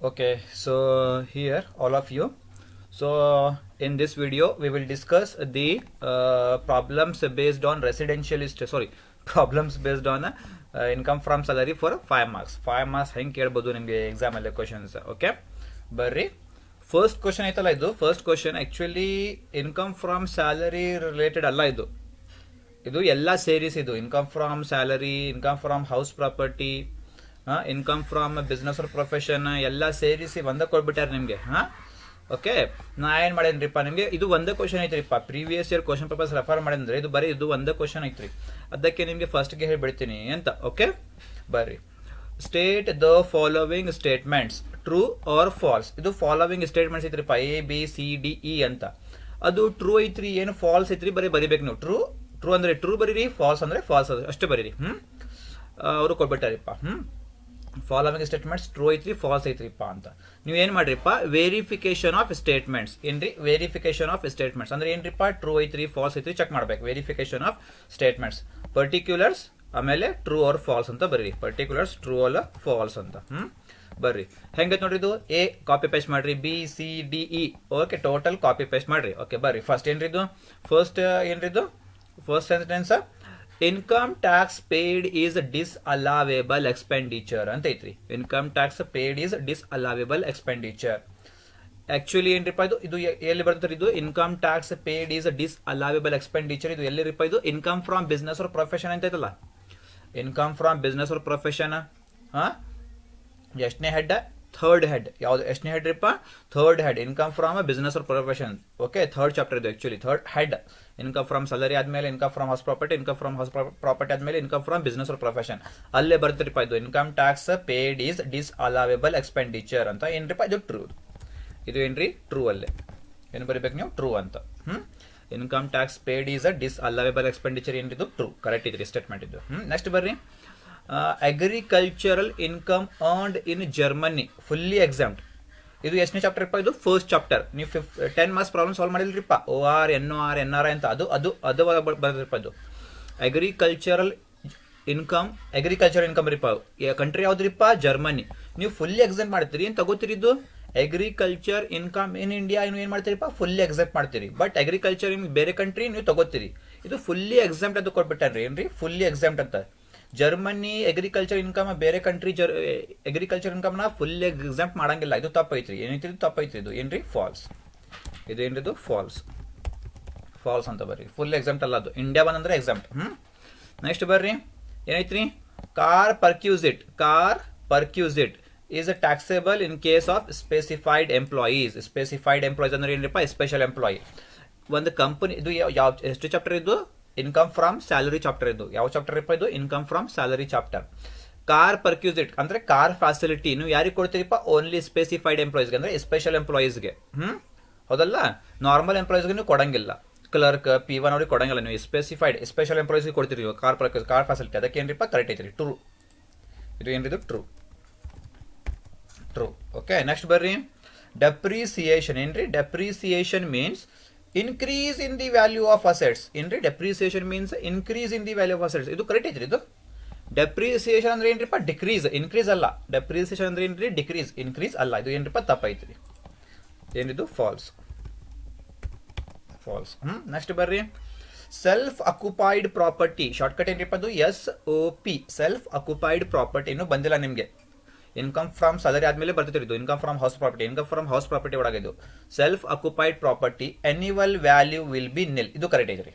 Okay, so here all of you. So in this video we will discuss the problems based on residentialist sorry problems based on income from salary for 5 marks. 5 marks ಹೆಂಗೆ ಕೇಳಬಹುದು ನಿಮಗೆ exam ಅಲ್ಲಿ questions. Okay ಬರ್ರಿ first question ಐತಲ್ಲ, ಇದು first question actually income from salary related ಅಲ್ಲ, ಇದು ಎಲ್ಲ ಸೇರಿಸ್. ಇದು income from salary, income from house property, income from business or profession ಎಲ್ಲ ಸೇರಿಸಿ ಒಂದೇ ಕೊಟ್ಬಿಟ್ಟಾರೆ ನಿಮಗೆ. ಓಕೆ, ನಾ ಏನು ಮಾಡೇನ್ರಿಪ್ಪ, ನಿಮಗೆ ಇದು ಒಂದೇ ಕ್ವಶನ್ ಐತ್ರಿಪ್ಪ. Previous year question papers refer ಮಾಡಿದ್ರೆ ಇದು ಬರೀ ಇದು ಒಂದೇ ಕ್ವಶನ್ ಐತ್ರಿ. ಅದಕ್ಕೆ ನಿಮಗೆ ಫಸ್ಟ್ಗೆ ಹೇಳ್ಬಿಡ್ತೀನಿ ಅಂತ. ಓಕೆ ಬರ್ರಿ, state the following statements true or false. ಇದು ಫಾಲೋವಿಂಗ್ ಸ್ಟೇಟ್ಮೆಂಟ್ಸ್ ಐತ್ರಿಪ್ಪ, A B C D E ಅಂತ. ಅದು ಟ್ರೂ ಐತ್ರಿ, ಏನು ಫಾಲ್ಸ್ ಐತ್ರಿ ಬರಿಬೇಕು ನೀವು. ಟ್ರೂ ಅಂದ್ರೆ ಟ್ರೂ ಬರೀರಿ, ಫಾಲ್ಸ್ ಅಂದ್ರೆ ಫಾಲ್ಸ್ ಅಷ್ಟೇ ಬರೀರಿ. ಅವರು ಕೊಟ್ಬಿಟ್ಟಾರಿಪ್ಪ. ಫಾಲೋವಿಂಗ್ ಸ್ಟೇಟ್ಮೆಂಟ್ಸ್ ಟ್ರೂ ಐತ್ರಿ, ಫಾಲ್ಸ್ ಐತ್ರಿಪ್ಪ ಅಂತ. ನೀವು ಏನ್ ಮಾಡ್ರಿಪ್ಪ, ವೆರಿಫಿಕೇಶನ್ ಆಫ್ ಸ್ಟೇಟ್ಮೆಂಟ್ಸ್ ಏನ್ರಿ, ವೆರಿಫಿಕೇಶನ್ ಆಫ್ ಸ್ಟೇಟ್ಮೆಂಟ್ಸ್ ಅಂದ್ರೆ ಏನ್ರಿಪ್ಪ, ಟ್ರೂ ಐತ್ರಿ ಫಾಲ್ಸ್ ಐತ್ರಿ ಚೆಕ್ ಮಾಡ್ಬೇಕು. ವೆರಿಫಿಕೇಶನ್ ಆಫ್ ಸ್ಟೇಟ್ಮೆಂಟ್ಸ್, ಪರ್ಟಿಕ್ಯುಲರ್ಸ್ ಆಮೇಲೆ ಟ್ರೂ ಆರ್ ಫಾಲ್ಸ್ ಅಂತ ಬರ್ರಿ. ಪರ್ಟಿಕ್ಯುಲರ್ಸ್ ಟ್ರೂ ಅಲ್ಲ ಫಾಲ್ಸ್ ಅಂತ. ಬರ್ರಿ ಹೆಂಗೈತೆ ನೋಡ್ರಿ, ಇದು ಎ ಕಾಪಿ ಪೇಸ್ಟ್ ಮಾಡ್ರಿ, B C D E okay total copy paste ಮಾಡ್ರಿ. ಓಕೆ ಬರ್ರಿ, ಫಸ್ಟ್ ಏನ್ರಿದು, first sentence income tax paid is disallowable expenditure ಅಂತ ಐತ್ರಿ. Income tax paid is disallowable expenditure. Actually ಏನ್ರಿಪ್ಪ, ಇದು ಎಲ್ಲಿ ಬರ್ತದೆ, ಇದು income tax paid is disallowable expenditure. ಇದು ಎಲ್ಲಿರಿಪ್ಪ, ಇದು income from business or profession ಅಂತ ಐತಲ್ಲ. Income from business or profession ಎಷ್ಟನೇ ಹೆಡ್, ಥರ್ಡ್ ಹೆಡ್. ಯಾವ್ದು ಎಷ್ಟನೇ ಹೆಡ್ ರೀಪ್ಪ, third head. Income from business or profession. Okay, third chapter ಇದು actually. Third head income from salary ಆದ್ಮೇಲೆ income from house property, income from house property ಆದ್ಮೇಲೆ income from business or profession. ಅಲ್ಲೇ ಬರ್ತಿರಿಪ್ಪ ಇದು income tax paid is disallowable expenditure ಅಂತ. ಏನ್ರಿಪ್ಪ ಇದು true. ಇದು ಏನ್ರಿ ಟ್ರೂ. ಅಲ್ಲೇ ಏನು ಬರೀಬೇಕು ನೀವು, ಟ್ರೂ ಅಂತ. Income tax paid is a disallowable expenditure ಏನ್ರಿದು ಟ್ರೂ, ಕರೆಕ್ಟ್ ಇದ್ರಿ ಸ್ಟೇಟ್ಮೆಂಟ್ ಇದು. ನೆಕ್ಸ್ಟ್ ಬರ್ರಿ, agricultural income earned in Germany fully exempt. ಇದು ಎಷ್ಟನೇ ಚಾಪ್ಟರ್ ಇಪ್ಪ, ಇದು ಫಸ್ಟ್ ಚಾಪ್ಟರ್. ನೀವು 10 ಮಾರ್ಕ್ಸ್ ಪ್ರಾಬ್ಲಮ್ ಸಾಲ್ವ್ ಮಾಡಿಲ್ರಿಪ್ಪ. ಓ ಆರ್ ಎನ್ ಆರ್ ಅಂತ ಅದು ಬರ್ದಿರಪ್ಪ. ಇದು ಅಗ್ರಿಕಲ್ಚರಲ್ ಇನ್ಕಮ್ ರೀಪ. ಕಂಟ್ರಿ ಯಾವ್ದ್ರಿಪ್ಪ, ಜರ್ಮನಿ. ನೀವು ಫುಲ್ಲಿ ಎಕ್ಸಾಮ್ ಮಾಡ್ತೀರಿ, ಏನ್ ತಗೋತೀರಿ ಇದು ಅಗ್ರಿಕಲ್ಚರ್ ಇನ್ಕಮ್ ಇನ್ ಇಂಡಿಯಾ. ನೀವು ಏನ್ ಮಾಡ್ತೀರಿಪ್ಪ, ಫುಲ್ಲಿ ಎಕ್ಸಾಮ್ ಮಾಡ್ತೀರಿ. ಬಟ್ ಅಗ್ರಿಕಲ್ಚರ್ ಇನ್ ಬೇರೆ ಕಂಟ್ರಿ ನೀವು ತಗೋತೀರಿ. ಇದು ಫುಲ್ಲಿ ಎಕ್ಸಾಮ್ ಅಂತ ಕೊಟ್ಬಿಟ್ಟಾರ್ರಿ. ಏನ್ರಿ ಫುಲ್ಲಿ ಎಕ್ಸಾಮ್ ಅಂತ. ಜರ್ಮನಿ ಅಗ್ರಿಕಲ್ಚರ್ ಇನ್ಕಮ್ ಬೇರೆ ಕಂಟ್ರಿ ಅಗ್ರಿಕಲ್ಚರ್ ಇನ್ಕಮ್ ನ ಫುಲ್ ಎಕ್ಸಾಮ್ ಮಾಡಂಗಿಲ್ಲ. ಇದು ತಪ್ಪೈತ್ರಿ. ಏನೈತ್ರಿ, ತಪ್ಪೈತ್ರಿ. ಇದು ಏನ್ರಿ ಫಾಲ್ಸ್. ಇದು ಏನ್ರಿ, ಫಾಲ್ಸ್. ಫಾಲ್ಸ್ ಅಂತ ಬರ್ರಿ. ಫುಲ್ ಎಕ್ಸಾಮ್ ಅಲ್ಲ ಅದು, ಇಂಡಿಯಾ ಬಂದ್ರೆ ಎಕ್ಸಾಮ್. ನೆಕ್ಸ್ಟ್ ಬರ್ರಿ, ಏನೈತ್ರಿ, car perquisite is taxable in case of specified employees. Specified employees ಅಂದ್ರೆ ಏನ್ರಿಪ್ಪ, ಸ್ಪೆಷಲ್ ಎಂಪ್ಲಾಯಿ. ಒಂದು ಕಂಪನಿ, ಇದು ಯಾವ ಎಷ್ಟು ಚಾಪ್ಟರ್ ಇದು, ಇನ್ಕಮ್ ಫ್ರಮ್ ಸ್ಯಾಲರಿ ಚಾಪ್ಟರ್. ಇದು ಯಾವ ಚಾಪ್ಟರ್ ಇಪ್ಪ, ಇದು income from salary chapter. Car perquisite ಅಂದ್ರೆ ಕಾರ್ ಫೆಸಿಲಿಟಿ ನೀವು ಯಾರಿಗೆ ಕೊಡ್ತೀರಿಪ್ಪ, ಓನ್ಲಿ ಸ್ಪೆಸಿಫೈಡ್ ಎಂಪ್ಲಾಯೀಸ್ಗೆ ಅಂದ್ರೆ ಸ್ಪೆಷಲ್ ಎಂಪ್ಲಾಯೀಸ್ಗೆ. ಹೌದಲ್ಲ, ನಾರ್ಮಲ್ ಎಂಪ್ಲಾಯೀಸ್ಗೆ ನೀವು ಕೊಡಂಗಿಲ್ಲ. ಕ್ಲರ್ಕ್ P1 ಅವ್ರಿಗೆ ಕೊಡಂಗಿಲ್ಲ. ನೀವು ಸ್ಪೆಷಲ್ ಎಂಪ್ಲಾಯೀಸ್ಗೆ ಕೊಡ್ತೀರಿ ನೀವು ಕಾರ್ ಫೆಸಿಲಿಟಿ. ಅದಕ್ಕೆ ಏನ್ರಿಪ್ಪ, ಕರೆಕ್ಟ್ ಐತ್ರಿ, ಟ್ರೂ. ಇದು ಏನ್ರಿದು ಟ್ರೂ. ಓಕೆ, ನೆಕ್ಸ್ಟ್ ಬರ್ರಿ, ಡೆಪ್ರಿಸಿಯೇಷನ್. ಏನ್ರಿ depreciation means increase in the value of assets. ಏನ್ರಿ depreciation means increase in the value of assets. ಇದು ಕರೆಕ್ಟ್ ಐತ್ರಿ. ಇದು ಡೆಪ್ರಿಸಿಯೇಷನ್ ಅಂದ್ರೆ ಏನ್ರಿಪ್ಪ, ಡಿಕ್ರೀಸ್. ಇನ್ಕ್ರೀಸ್ ಅಲ್ಲ. ಡೆಪ್ರಿಸಿಯೇಷನ್ ಅಂದ್ರೆ ಏನ್ರಿ, ಡಿಕ್ರೀಸ್. ಇನ್ಕ್ರೀಸ್ ಅಲ್ಲ. ಇದು ಏನ್ರಿಪ್ಪ, ತಪ್ಪೈತ್ರಿ. ಏನಿದು ಫಾಲ್ಸ್. ನೆಕ್ಸ್ಟ್ ಬರ್ರಿ, ಸೆಲ್ಫ್ ಅಕ್ಯುಪೈಡ್ ಪ್ರಾಪರ್ಟಿ. ಶಾರ್ಟ್ಕಟ್ ಏನ್ರಿಪ್ಪ, ಅದು SOP. ಸೆಲ್ಫ್ ಅಕ್ಯುಪೈಡ್ ಪ್ರಾಪರ್ಟಿ ಇನ್ನೂ ಬಂದಿಲ್ಲ ನಿಮಗೆ. ಇನ್ಕಮ್ ಫ್ರಮ್ ಸ್ಯಾಲರಿ ಆದ್ಮೇಲೆ ಬರ್ತಿತ್ತು ಇದು income from house property. Income from house property ಒಳಗಿದು self occupied property annual value will be nil. ಇದು ಕರೆಕ್ಟ್ ಐತ್ರಿ.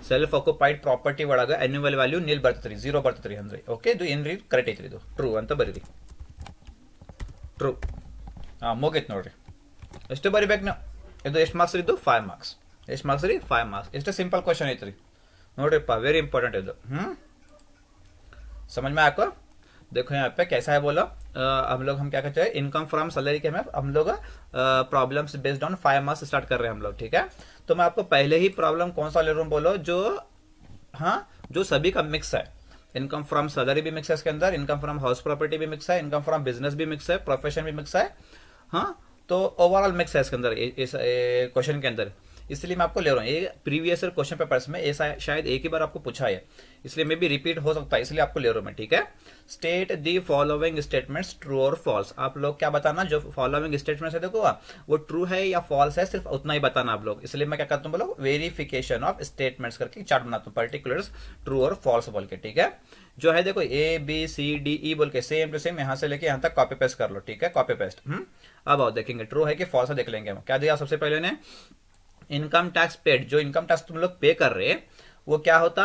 ಸೆಲ್ಫ್ ಅಕ್ಯುಪೈಡ್ ಪ್ರಾಪರ್ಟಿ ಒಳಗೆ ಅನ್ಯುವಲ್ ವ್ಯಾಲ್ಯೂ ನಿಲ್ ಬರ್ತೈತ್ರಿ, 0 ಬರ್ತೈತ್ರಿ ಅಂದ್ರೆ. ಓಕೆ, ಇದು ಏನ್ರಿ ಕರೆಕ್ಟ್ ಐತ್ರಿ. ಇದು ಟ್ರೂ ಅಂತ ಬರೀರಿ. ಟ್ರೂ. ಮುಗೈತ್ ನೋಡ್ರಿ. ಎಷ್ಟು ಬರಿಬೇಕು ನಾವು, ಇದು ಎಷ್ಟು ಮಾರ್ಕ್ಸ್ ಇದು, 5 ಮಾರ್ಕ್ಸ್. ಎಷ್ಟು ಮಾರ್ಕ್ಸ್ ರೀ, 5 ಮಾರ್ಕ್ಸ್. ಎಷ್ಟು ಸಿಂಪಲ್ ಕ್ವಶನ್ ಐತ್ರಿ ನೋಡ್ರಿಪ್ಪ, ವೆರಿ ಇಂಪಾರ್ಟೆಂಟ್ ಇದು. समझ में आपको? देखो यहाँ पे कैसा है बोलो, हम क्या कहते हैं, इनकम फ्रॉम सैलरी के में हम लोग problems based on 5 marks start कर रहे हैं हम लोग. ठीक है, तो मैं आपको पहले ही प्रॉब्लम कौन सा ले रहा हूँ बोलो, जो सभी का मिक्स है. इनकम फ्रॉम सैलरी भी मिक्स है इसके अंदर, इनकम फ्रॉम हाउस प्रॉपर्टी भी मिक्स है, इनकम फ्रॉम बिजनेस भी मिक्स है, प्रोफेशन भी मिक्स है. तो ओवरऑल मिक्स है इसके अंदर, इस क्वेश्चन के अंदर. इसलिए मैं आपको ले रहा हूँ। ये प्रीवियस ईयर क्वेश्चन पेपर्स में ऐसा शायद एक ही बार आपको पूछा है, इसलिए मे भी रिपीट हो सकता है, इसलिए आपको ले रहा हूँ मैं, ठीक है। State the following statements true और फॉल्स। आप लोग क्या बताना, जो फॉलोइंग स्टेटमेंट्स है देखो वो ट्रू है या फॉल्स है, सिर्फ उतना ही बताना आप लोग। इसलिए मैं क्या करता हूँ, बोलो वेरिफिकेशन ऑफ स्टेटमेंट्स करके चार्ट बनाता हूँ, पर्टिकुलर्स ट्रू और फॉल्स बोल के, ठीक है। जो है देखो A B C D E बोल के सेम टू सेम यहाँ से लेके यहाँ तक कॉपी पेस्ट कर लो, ठीक है, कॉपी पेस्ट। अब आओ देखेंगे ट्रू है कि फॉल्स है, देख लेंगे हम। क्या दिया सबसे पहले ने, इनकम टैक्स पेड, जो इनकम टैक्स तुम लोग पे कर रहे हैं वो क्या होता,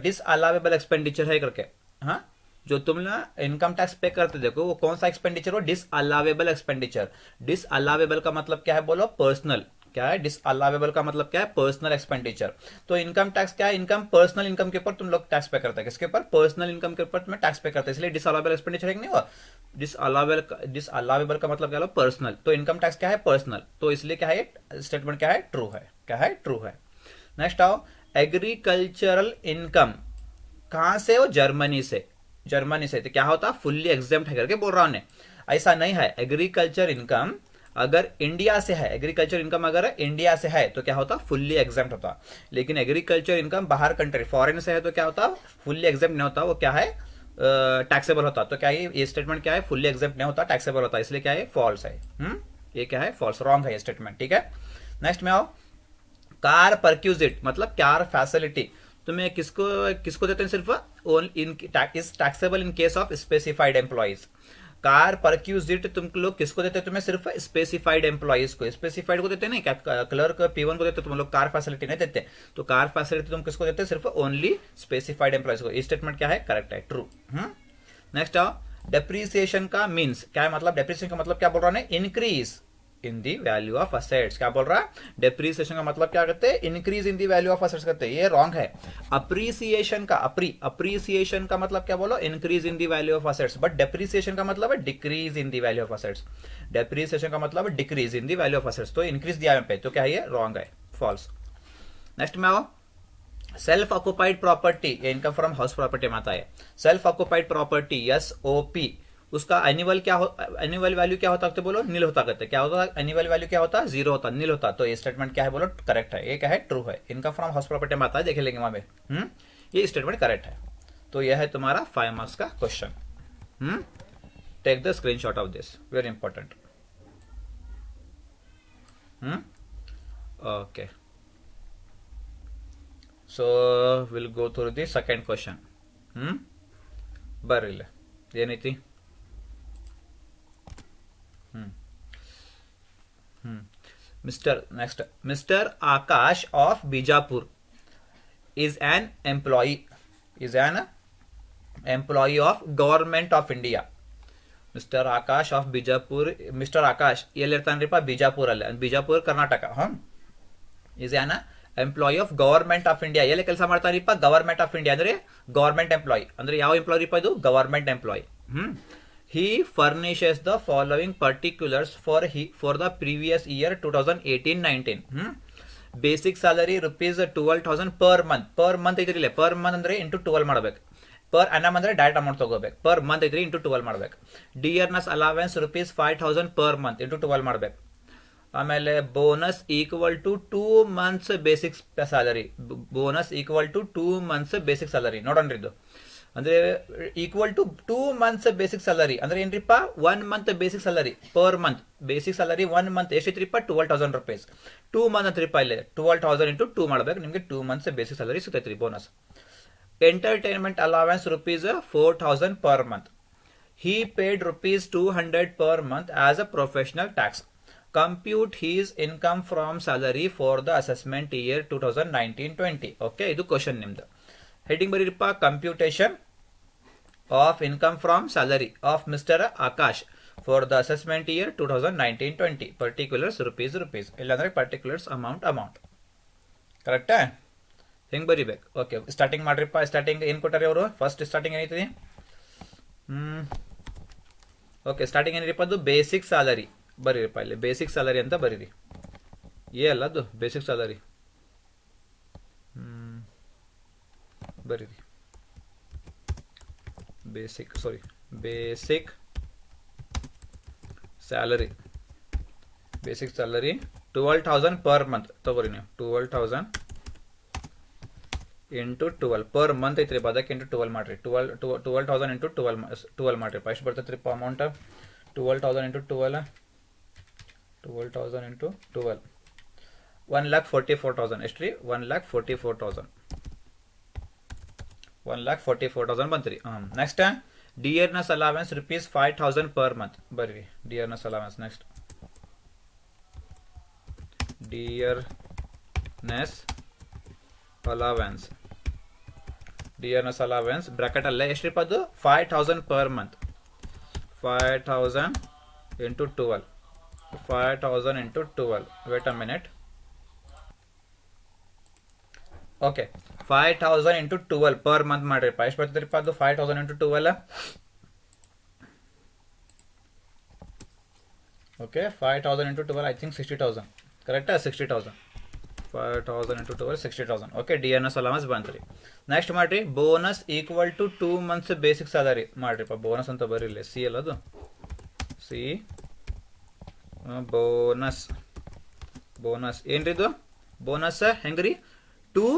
डिसअलावेबल एक्सपेंडिचर है करके। हाँ, जो तुम ना इनकम टैक्स पे करते देखो वो कौन सा एक्सपेंडिचर हो, डिसअलावेबल एक्सपेंडिचर। डिसअलावेबल का मतलब क्या है, बोलो पर्सनल। क्या है डिसअलावेबल का मतलब, क्या है पर्सनल एक्सपेंडिचर। तो इनकम टैक्स क्या है, इनकम पर्सनल इनकम के ऊपर तुम लोग टैक्स पे करते हैं, किसके ऊपर, पर्सनल इनकम के ऊपर तुम्हें टैक्स पे करते हैं, इसलिए डिसअलावेबल एक्सपेंडिचर है कि नहीं हुआ। डिसअलावेबल का मतलब क्या, लो पर्सनल। तो इनकम टैक्स क्या है, पर्सनल, तो इसलिए क्या है स्टेटमेंट क्या है, ट्रू है। क्या है, ट्रू है। नेक्स्ट आओ, एग्रीकल्चरल इनकम कहां से हो, जर्मनी से। जर्मनी से तो क्या होता, फुल्ली एग्जेम्प्ट है करके बोल रहा हूं। ऐसा नहीं है, एग्रीकल्चर इनकम अगर इंडिया से है, एग्रीकल्चर इनकम अगर इंडिया से है तो क्या होता, फुल्ली एग्जेम्प्ट होता। लेकिन एग्रीकल्चर इनकम बाहर कंट्री फॉरेन से है तो क्या होता, फुल्ली एग्जेम्प्ट नहीं होता, वो क्या है टैक्सेबल होता। तो क्या ये स्टेटमेंट क्या है, फुल्ली एग्जेम्प्ट नहीं होता, टैक्सेबल होता, इसलिए क्या है फॉल्स है। ये क्या है, फॉल्स, रॉन्ग है ये स्टेटमेंट, ठीक है। नेक्स्ट में आओ, कार परक्यूजिट मतलब कार फैसिलिटी तुम्हें किसको किसको देते हैं, सिर्फ is taxable in case of specified employees. Car perquisite तुम लोग किसको देते हैं, तुम्हें सिर्फ स्पेसिफाइड एम्प्लॉइज को, स्पेसिफाइड को देते हैं, नहीं क्या क्लर्क P1 को देते, तुम लोग कार फैसिलिटी नहीं देते। तो कार फैसिलिटी तुम किसको देते हैं, सिर्फ ओनली स्पेसिफाइड एम्प्लॉइज को। स्टेटमेंट क्या है, करेक्ट है, ट्रू। नेक्स्ट आओ, डेप्रीसिएशन का मीन्स क्या है, मतलब डेप्रीसिएशन का मतलब क्या बोल रहा है, increase in the value of assets. क्या बोल रहा है, डेप्रीसिएशन का मतलब क्या करते हैं, increase in the value of assets करते हैं, ये रॉन्ग है। अप्रिसिएशन का अप्रिसिएशन का मतलब क्या बोलो, increase in the value of assets, but depreciation का मतलब है decrease in the value of assets. Depreciation का मतलब है decrease in the value of assets, तो इंक्रीज दिया यहाँ पे, तो क्या है ये रॉन्ग है, फॉल्स। नेक्स्ट में आओ, self occupied property, income from house property में आता है। सेल्फ ऑक्युपाइड प्रॉपर्टी SOP, उसका एनुअल क्या हो, एनुअल वैल्यू क्या होता है, बोलो नील होता, कहते क्या होता है एनुअल वैल्यू, क्या होता है जीरो होता, नील होता। तो ये स्टेटमेंट क्या है, बोलो करेक्ट है, ये क्या है, ट्रू है। इनकम फ्रॉम हाउस प्रॉपर्टी में आता है, देख लेंगे वहां पे। ये स्टेटमेंट करेक्ट है। तो यह है तुम्हारा 5 मार्क्स का question. Take the screenshot of this, very important. Okay, so we'll go through the second question. ಬರಲಿಲ್ಲ ಏನೈತಿ, mister Akash of Bijapur is an employee of government of India. Mister Akash of Bijapur, mister Akash ಎಲ್ಲಿರ್ತಾನ್ರಿಪ್ಪ, Bijapur Karnataka. is an employee of government of India, ಎಲ್ಲಿ ಕೆಲಸ ಮಾಡ್ತಾರಿಪ್ಪ, government of India ಅಂದ್ರೆ government employee, ಅಂದ್ರೆ ಯಾವ employee ರೀಪ ಇದು, government employee. he furnishes the following particulars for the previous year 2018-19. Basic salary rupees 12,000 per month ಐತ್ರಿ, ಪರ್ ಮಂತ್ ಅಂದ್ರೆ ಇಂಟು 12 ಮಾಡ್ಬೇಕು, ಪರ್ ಅನ್ನಮ್ ಅಂದ್ರೆ ಡೈರೆಕ್ಟ್ ಅಮೌಂಟ್ ತಗೋಬೇಕು, ಪರ್ ಮಂತ್ ಐತ್ರಿ ಇಂಟು 12 ಮಾಡ್ಬೇಕು. Dearness allowance rupees 5,000 per month into 12 ಮಾಡ್ಬೇಕು. ಆಮೇಲೆ bonus equal to 2 months basic salary, bonus equal to 2 months basic salary. ನೋಡೋಣ್ರಿ ಇದು ಅಂದ್ರೆ equal to 2 months basic salary ಅಂದ್ರೆ ಏನ್ರಿಪ್ಪ, 1 month basic salary per month. Basic salary 1 month ಎಷ್ಟಿತ್ರಿಪ್ಪ, 12,000 rupees. 2 months ಅಂತ್ರಿಪ್ಪ, ಇಲ್ಲಿ 12,000 into 2 ಮಾಡ್ಬೇಕು, ನಿಮಗೆ 2 months ಬೇಸಿಕ್ ಸ್ಯಾಲರಿ ಸಿಗ್ತೈತ್ರಿ bonus. Entertainment allowance rupees 4,000 per month. he paid rupees 200 per month as a professional tax. Compute his income from salary for the assessment year 2019-20. Okay, ಇದು question ನಿಮ್ದು. Heading ಬರೀರಿಪ್ಪ, computation of income from salary of mister Akash for the assessment year 2019-20. Particulars rupees, ಇಲ್ಲಾಂದ್ರೆ particulars amount. ಕರೆಕ್ಟಾ? ಹೆಂಗ್ ಬರೀಬೇಕು? Okay, starting ಮಾಡ್ರಿಪ್ಪ. Starting ಏನ್ ಕೊಟ್ಟಾರೆ ಅವರು, first starting ಏನೈತಿ, ಓಕೆ ಸ್ಟಾರ್ಟಿಂಗ್ ಏನಿರಪ್ಪ, ಅದು ಬೇಸಿಕ್ ಸ್ಯಾಲರಿ ಬರೀರಿಪ್ಪ, ಇಲ್ಲಿ ಬೇಸಿಕ್ ಸ್ಯಾಲರಿ ಅಂತ ಬರೀರಿ. ಅಲ್ಲ ಅದು ಬೇಸಿಕ್ ಸ್ಯಾಲರಿ ಬರೀರಿ, ಬೇಸಿಕ್ ಸ್ಯಾಲರಿ 12,000 per month ತಗೋರಿ ನೀವು 12,000 into 12 per month ಐತ್ರಿ ಅದಕ್ಕೆ into 12 ಮಾಡ್ರಿ 12,000 into 12 ಮಾಡ್ರಿ ಎಷ್ಟು ಬರ್ತೈತ್ರಿ ಅಮೌಂಟ್ 12,000 into 12 12,000 into 12 1,44,000 ಎಷ್ಟು ರೀ 1,44,000 1,44,000 ಬಂತ್ರಿ next dearness allowance rupees 5,000 per month ಬರ್ರಿ dearness allowance next dearness allowance bracket ಅಲ್ಲೇ ಎಷ್ಟು ರೀ ಅದು 5,000 per month 5,000 into 12 5,000 into 12 wait a minute okay 5,000 into 12 per month ಮಾಡ್ರಿ ಎಷ್ಟು ಬರ್ತೈತ್ರಿಪ್ಪ ಅದು 5,000 into 12 okay 5,000 into 12 I think 60,000 correct 60,000 5,000 into 12 60,000 okay DNS allowance ಬಂತ್ರಿ next ಮಾಡ್ರಿ bonus equal to 2 months basic salary ಮಾಡ್ರಿಪ್ಪ ಬೋನಸ್ ಅಂತ ಬರಿಲ್ಲ ಸಿ ಅಲ್ಲ ಅದು ಸಿ ಬೋನಸ್ ಏನ್ರಿ ಇದು ಬೋನಸ್ ಹೆಂಗ್ರಿ 2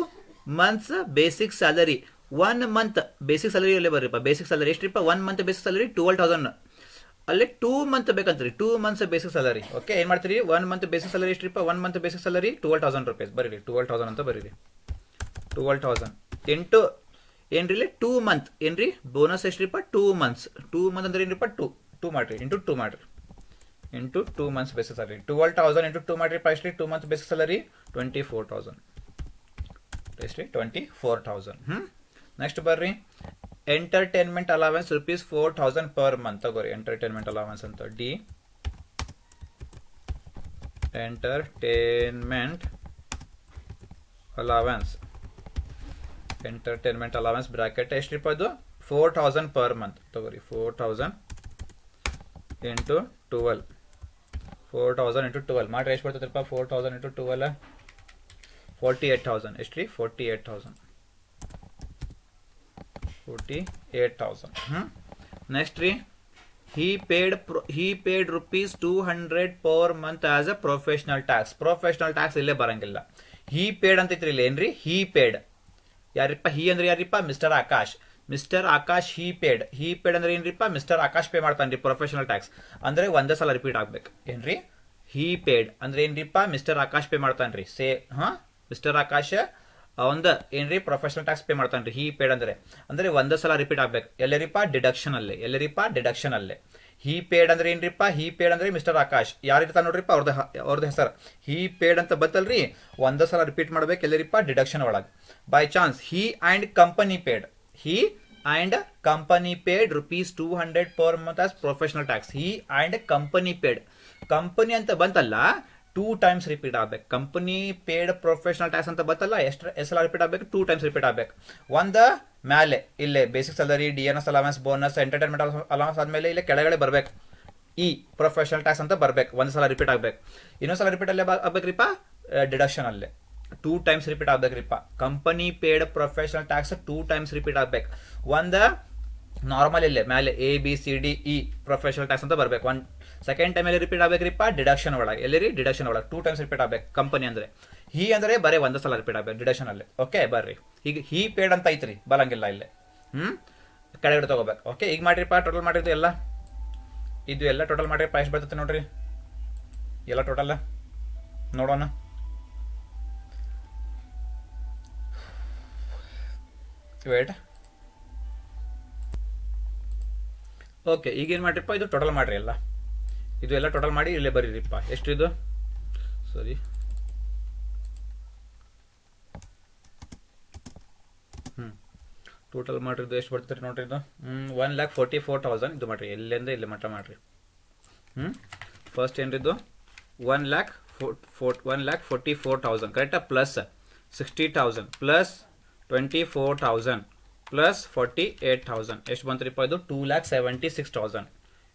months basic salary 1 month basic salary ಅಲ್ಲೇ ಬರ್ರಿಪ್ಪ ಬೇಸಿಕ್ ಸ್ಯಾಲರಿ ಎಷ್ಟ್ರಿಪ್ಪ 1 month ಬೇಸಿಕ್ ಸ್ಯಾಲರಿ 12,000 ಅಲ್ಲಿ 2 month ಬೇಕಂತ್ರಿ 2 months ಬೇಸಿಕ್ ಸ್ಯಾಲರಿ ಓಕೆ ಏನ್ ಮಾಡ್ತೀರಿ 1 month ಬೇಸಿಕ್ ಸ್ಯಾಲರಿ ಎಷ್ಟ್ರಿಪ್ಪ 1 month ಬೇಸಿಕ್ ಸ್ಯಾಲರಿ 12,000 ರೂಪಾಯಿ ಬರೀರಿ 12,000 ಅಂತ ಬರೀರಿ 12,000 ಇಂಟು ಏನ್ರಿ 2 month ಏನ್ರಿ ಬೋನಸ್ ಎಷ್ಟ್ರಿಪ್ಪ 2 months ಅಂದ್ರೆ ಏನ್ರಿಪ್ಪ 2 ಮಾಡ್ರಿ ಇಂಟು 2 ಮಾಡ್ರಿ into 2 months basic salary 12,000 into 2 ಮಾಡ್ರಿ ಎಷ್ಟ್ರಿ 2 months ಬೇಸಿಕ್ ಸ್ಯಾಲರಿ 24,000 ಎಷ್ಟ್ರಿ 24,000 ನೆಕ್ಸ್ಟ್ ಬರ್ರಿ entertainment allowance rupees 4,000 per month ತಗೋರಿ ಎಂಟರ್ಟೈನ್ಮೆಂಟ್ ಅಲವೆನ್ಸ್ ಅಂತ ಡಿ ಎಂಟರ್ಟೈನ್ಮೆಂಟ್ ಅಲವೆನ್ಸ್ ಬ್ರಾಕೆಟ್ ಎಷ್ಟ್ರಿಪ್ಪ ಅದು 4,000 per month ತಗೋರಿ 4,000 into 12 ಮಾಡ್ರಿ ಎಷ್ಟು ಬರ್ತೈತ್ರಪ್ಪ 4,000 into 12 48,000 ಎಷ್ಟ್ರಿ 48,000 ನೆಕ್ಸ್ಟ್ ರೀ he paid rupees 200 per month as a professional tax ಇಲ್ಲೇ ಬರಂಗಿಲ್ಲ he paid ಅಂತ ಐತ್ರಿ ಇಲ್ಲಿ ಏನ್ರಿ he paid ಯಾರಿಪ್ಪ he ಅಂದ್ರೆ ಯಾರಿಪ್ಪ ಮಿಸ್ಟರ್ ಆಕಾಶ್ he paid ಅಂದ್ರೆ ಏನ್ರಿಪ್ಪ ಮಿಸ್ಟರ್ ಆಕಾಶ್ ಪೇ ಮಾಡ್ತಾನ್ರಿ ಪ್ರೊಫೆಷನಲ್ ಟ್ಯಾಕ್ಸ್ ಅಂದ್ರೆ ಒಂದೇ ಸಲ ರಿಪೀಟ್ ಆಗ್ಬೇಕು ಏನ್ರಿ he paid ಅಂದ್ರೆ ಏನ್ರಿಪ್ಪ ಮಿಸ್ಟರ್ ಆಕಾಶ್ ಪೇ ಮಾಡ್ತಾನ್ರಿ ಮಿಸ್ಟರ್ ಆಕಾಶ್ ಒಂದು ಏನ್ರಿ ಪ್ರೊಫೆಷನಲ್ ಟ್ಯಾಕ್ಸ್ ಪೇ ಮಾಡ್ತಾನ್ರಿ he paid ಅಂದ್ರೆ ಒಂದೇ ಸಲ ರಿಪೀಟ್ ಆಗ್ಬೇಕು ಎಲ್ಲರಿಪ್ಪ ಡಿಡಕ್ಷನ್ ಅಲ್ಲೇ he paid ಅಂದ್ರೆ ಏನ್ರಿಪ್ಪ he paid ಅಂದ್ರೆ ಮಿಸ್ಟರ್ ಆಕಾಶ್ ಯಾರಿರ್ತಾರ ನೋಡ್ರಿಪ್ಪ ಅವ್ರದ್ದು ಹೆಸರು he paid ಅಂತ ಬತ್ತಲ್ರಿ ಒಂದೇ ಸಲ ರಿಪೀಟ್ ಮಾಡ್ಬೇಕು ಎಲ್ಲರಿಪ್ಪ ಡಿಡಕ್ಷನ್ ಒಳಗೆ by chance he and company paid rupees 200 per month as professional tax he and company paid company ಅಂತ ಬಂತಲ್ಲ 2 times ರಿಪೀಟ್ ಆಗ್ಬೇಕು ಕಂಪನಿ ಪೇಡ್ ಪ್ರೊಫೆಷನಲ್ ಟ್ಯಾಕ್ಸ್ ಅಂತ ಬತ್ತಲ್ಲ ಎಷ್ಟು ರಿಪೀಟ್ ಆಗ್ಬೇಕು 2 times ರಿಪೀಟ್ ಆಗ್ಬೇಕು ಒಂದು ಮೇಲೆ ಇಲ್ಲೇ basic salary DNS allowance bonus entertainment allowance ಆದ್ಮೇಲೆ ಇಲ್ಲೇ ಕೆಳಗಡೆ ಬರ್ಬೇಕು ಈ ಪ್ರೊಫೆಷನಲ್ ಟ್ಯಾಕ್ಸ್ ಅಂತ ಬರ್ಬೇಕು ಒಂದು ಸಲ ರಿಪೀಟ್ ಆಗ್ಬೇಕು ಇನ್ನೊಂದು ಸಲ ರಿಪೀಟ್ ಅಲ್ಲೇ ಆಗ್ಬೇಕ್ರಿಪ್ಪ ಡಿಡಕ್ಷನ್ ಅಲ್ಲೇ 2 times ರಿಪೀಟ್ ಆಗ್ಬೇಕ್ರಿಪ್ಪ company paid professional tax 2 times repeat ಆಗ್ಬೇಕು ಒಂದು ನಾರ್ಮಲ್ ಇಲ್ಲೇ ಮೇಲೆ ABCDE ಪ್ರೊಫೆಷನಲ್ ಟ್ಯಾಕ್ಸ್ ಅಂತ ಬರ್ಬೇಕು ಒಂದು ಸೆಕೆಂಡ್ ಟೈಮ್ ಎಲ್ಲಿ ರಿಪೀಟ್ ಆಗ್ಬೇಕ್ರಿಪ್ಪ ಡಿಡಕ್ಷನ್ ಒಳಗೆ ಎಲ್ಲಿ ಡಿಡಕ್ಷನ್ ಒಳಗೆ 2 times ರಿಪೀಟ್ ಆಗ್ಬೇಕು ಕಂಪನಿ ಅಂದ್ರೆ he ಅಂದ್ರೆ ಬರೀ ಒಂದೇ ಸಲ ರಿಪೀಟ್ ಆಗ್ಬೇಕು ಡಿಡಕ್ಷನ್ ಅಲ್ಲೇ ಓಕೆ ಬರ್ರಿ ಈಗ he paid ಅಂತ ಐತ್ರಿ ಬರಂಗಿಲ್ಲ ಇಲ್ಲೇ ಕೆಳಗಡೆ ತಗೋಬೇಕು ಓಕೆ ಈಗ ಮಾಡ್ರಿಪ್ಪ ಟೋಟಲ್ ಮಾಡಿದ್ದು ಎಲ್ಲ ಇದು ಎಲ್ಲ ಟೋಟಲ್ ಮಾಡ್ರಿಪ್ಪ ಎಷ್ಟು ಬರ್ತೈತೆ ನೋಡ್ರಿ ಎಲ್ಲ ಟೋಟಲ್ ನೋಡೋಣ ವೇಟ್ ಓಕೆ ಈಗೇನು ಮಾಡ್ರಿಪ್ಪ ಇದು ಟೋಟಲ್ ಮಾಡ್ರಿ ಎಲ್ಲ ಇದು ಎಲ್ಲ ಟೋಟಲ್ ಮಾಡಿ ಇಲ್ಲೇ ಬರೀರಿಪ್ಪ ಎಷ್ಟು ಇದು ಸರಿ ಟೋಟಲ್ ಮಾಡಿದ್ದು ಎಷ್ಟು ಬರ್ತೀರಿ ನೋಡ್ರಿ ಇದು 1,44,000 ಇದು ಮಾಡ್ರಿ ಎಲ್ಲಿಂದ ಇಲ್ಲಿ ಮಟ್ಟ ಮಾಡ್ರಿ ಫಸ್ಟ್ ಏನ್ರಿದ್ದು 1,44,000 ಕರೆಕ್ಟಾ ಪ್ಲಸ್ 60,000 ಪ್ಲಸ್ 24,000 ಪ್ಲಸ್ 48,000 ಎಷ್ಟು ಬಂತ್ರಿಪ್ಪ ಇದು 2,76,000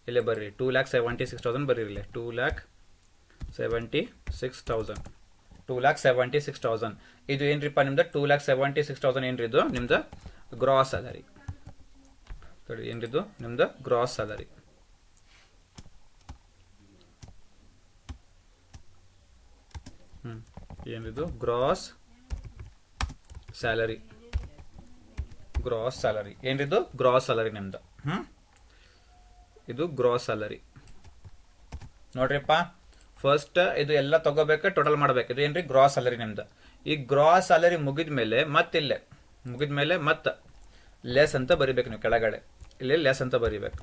ಇಲ್ಲೇ ಬರ್ರಿ 2,76,000 ಬರ್ರಿ ಇಲ್ಲೇ 2,76,000 ಇದು ಏನ್ರಿಪ್ಪ ನಿಮ್ದು 2,76,000 ಏನ್ರಿ ಇದು ನಿಮ್ದು ಗ್ರಾಸ್ ಸ್ಯಾಲರಿ ಏನ್ರಿದು ನಿಮ್ದು ಗ್ರಾಸ್ ಸ್ಯಾಲರಿ ಏನಿದು ಗ್ರಾಸ್ ಸ್ಯಾಲರಿ. ಗ್ರಾಸ್ ಸ್ಯಾಲರಿ ಏನಿದು ಗ್ರಾಸ್ ಸ್ಯಾಲರಿ ನಿಮ್ದು. ಇದು ಗ್ರಾಸ್ ಸ್ಯಾಲರಿ ನೋಡ್ರಿಪ್ಪ. ಫಸ್ಟ್ ಇದು ಎಲ್ಲ ತಗೋಬೇಕು, ಟೋಟಲ್ ಮಾಡ್ಬೇಕು. ಇದು ಏನ್ರಿ ಗ್ರಾಸ್ ಸ್ಯಾಲರಿ ನಿಮ್ದು. ಈ ಗ್ರಾಸ್ ಸ್ಯಾಲರಿ ಮುಗಿದ್ಮೇಲೆ ಮತ್ತಿಲ್ಲೇ ಮುಗಿದ್ಮೇಲೆ ಮತ್ತೆ ಲೆಸ್ ಅಂತ ಬರಿಬೇಕು ನೀವು. ಕೆಳಗಡೆ ಇಲ್ಲಿ ಲೆಸ್ ಅಂತ ಬರಿಬೇಕು.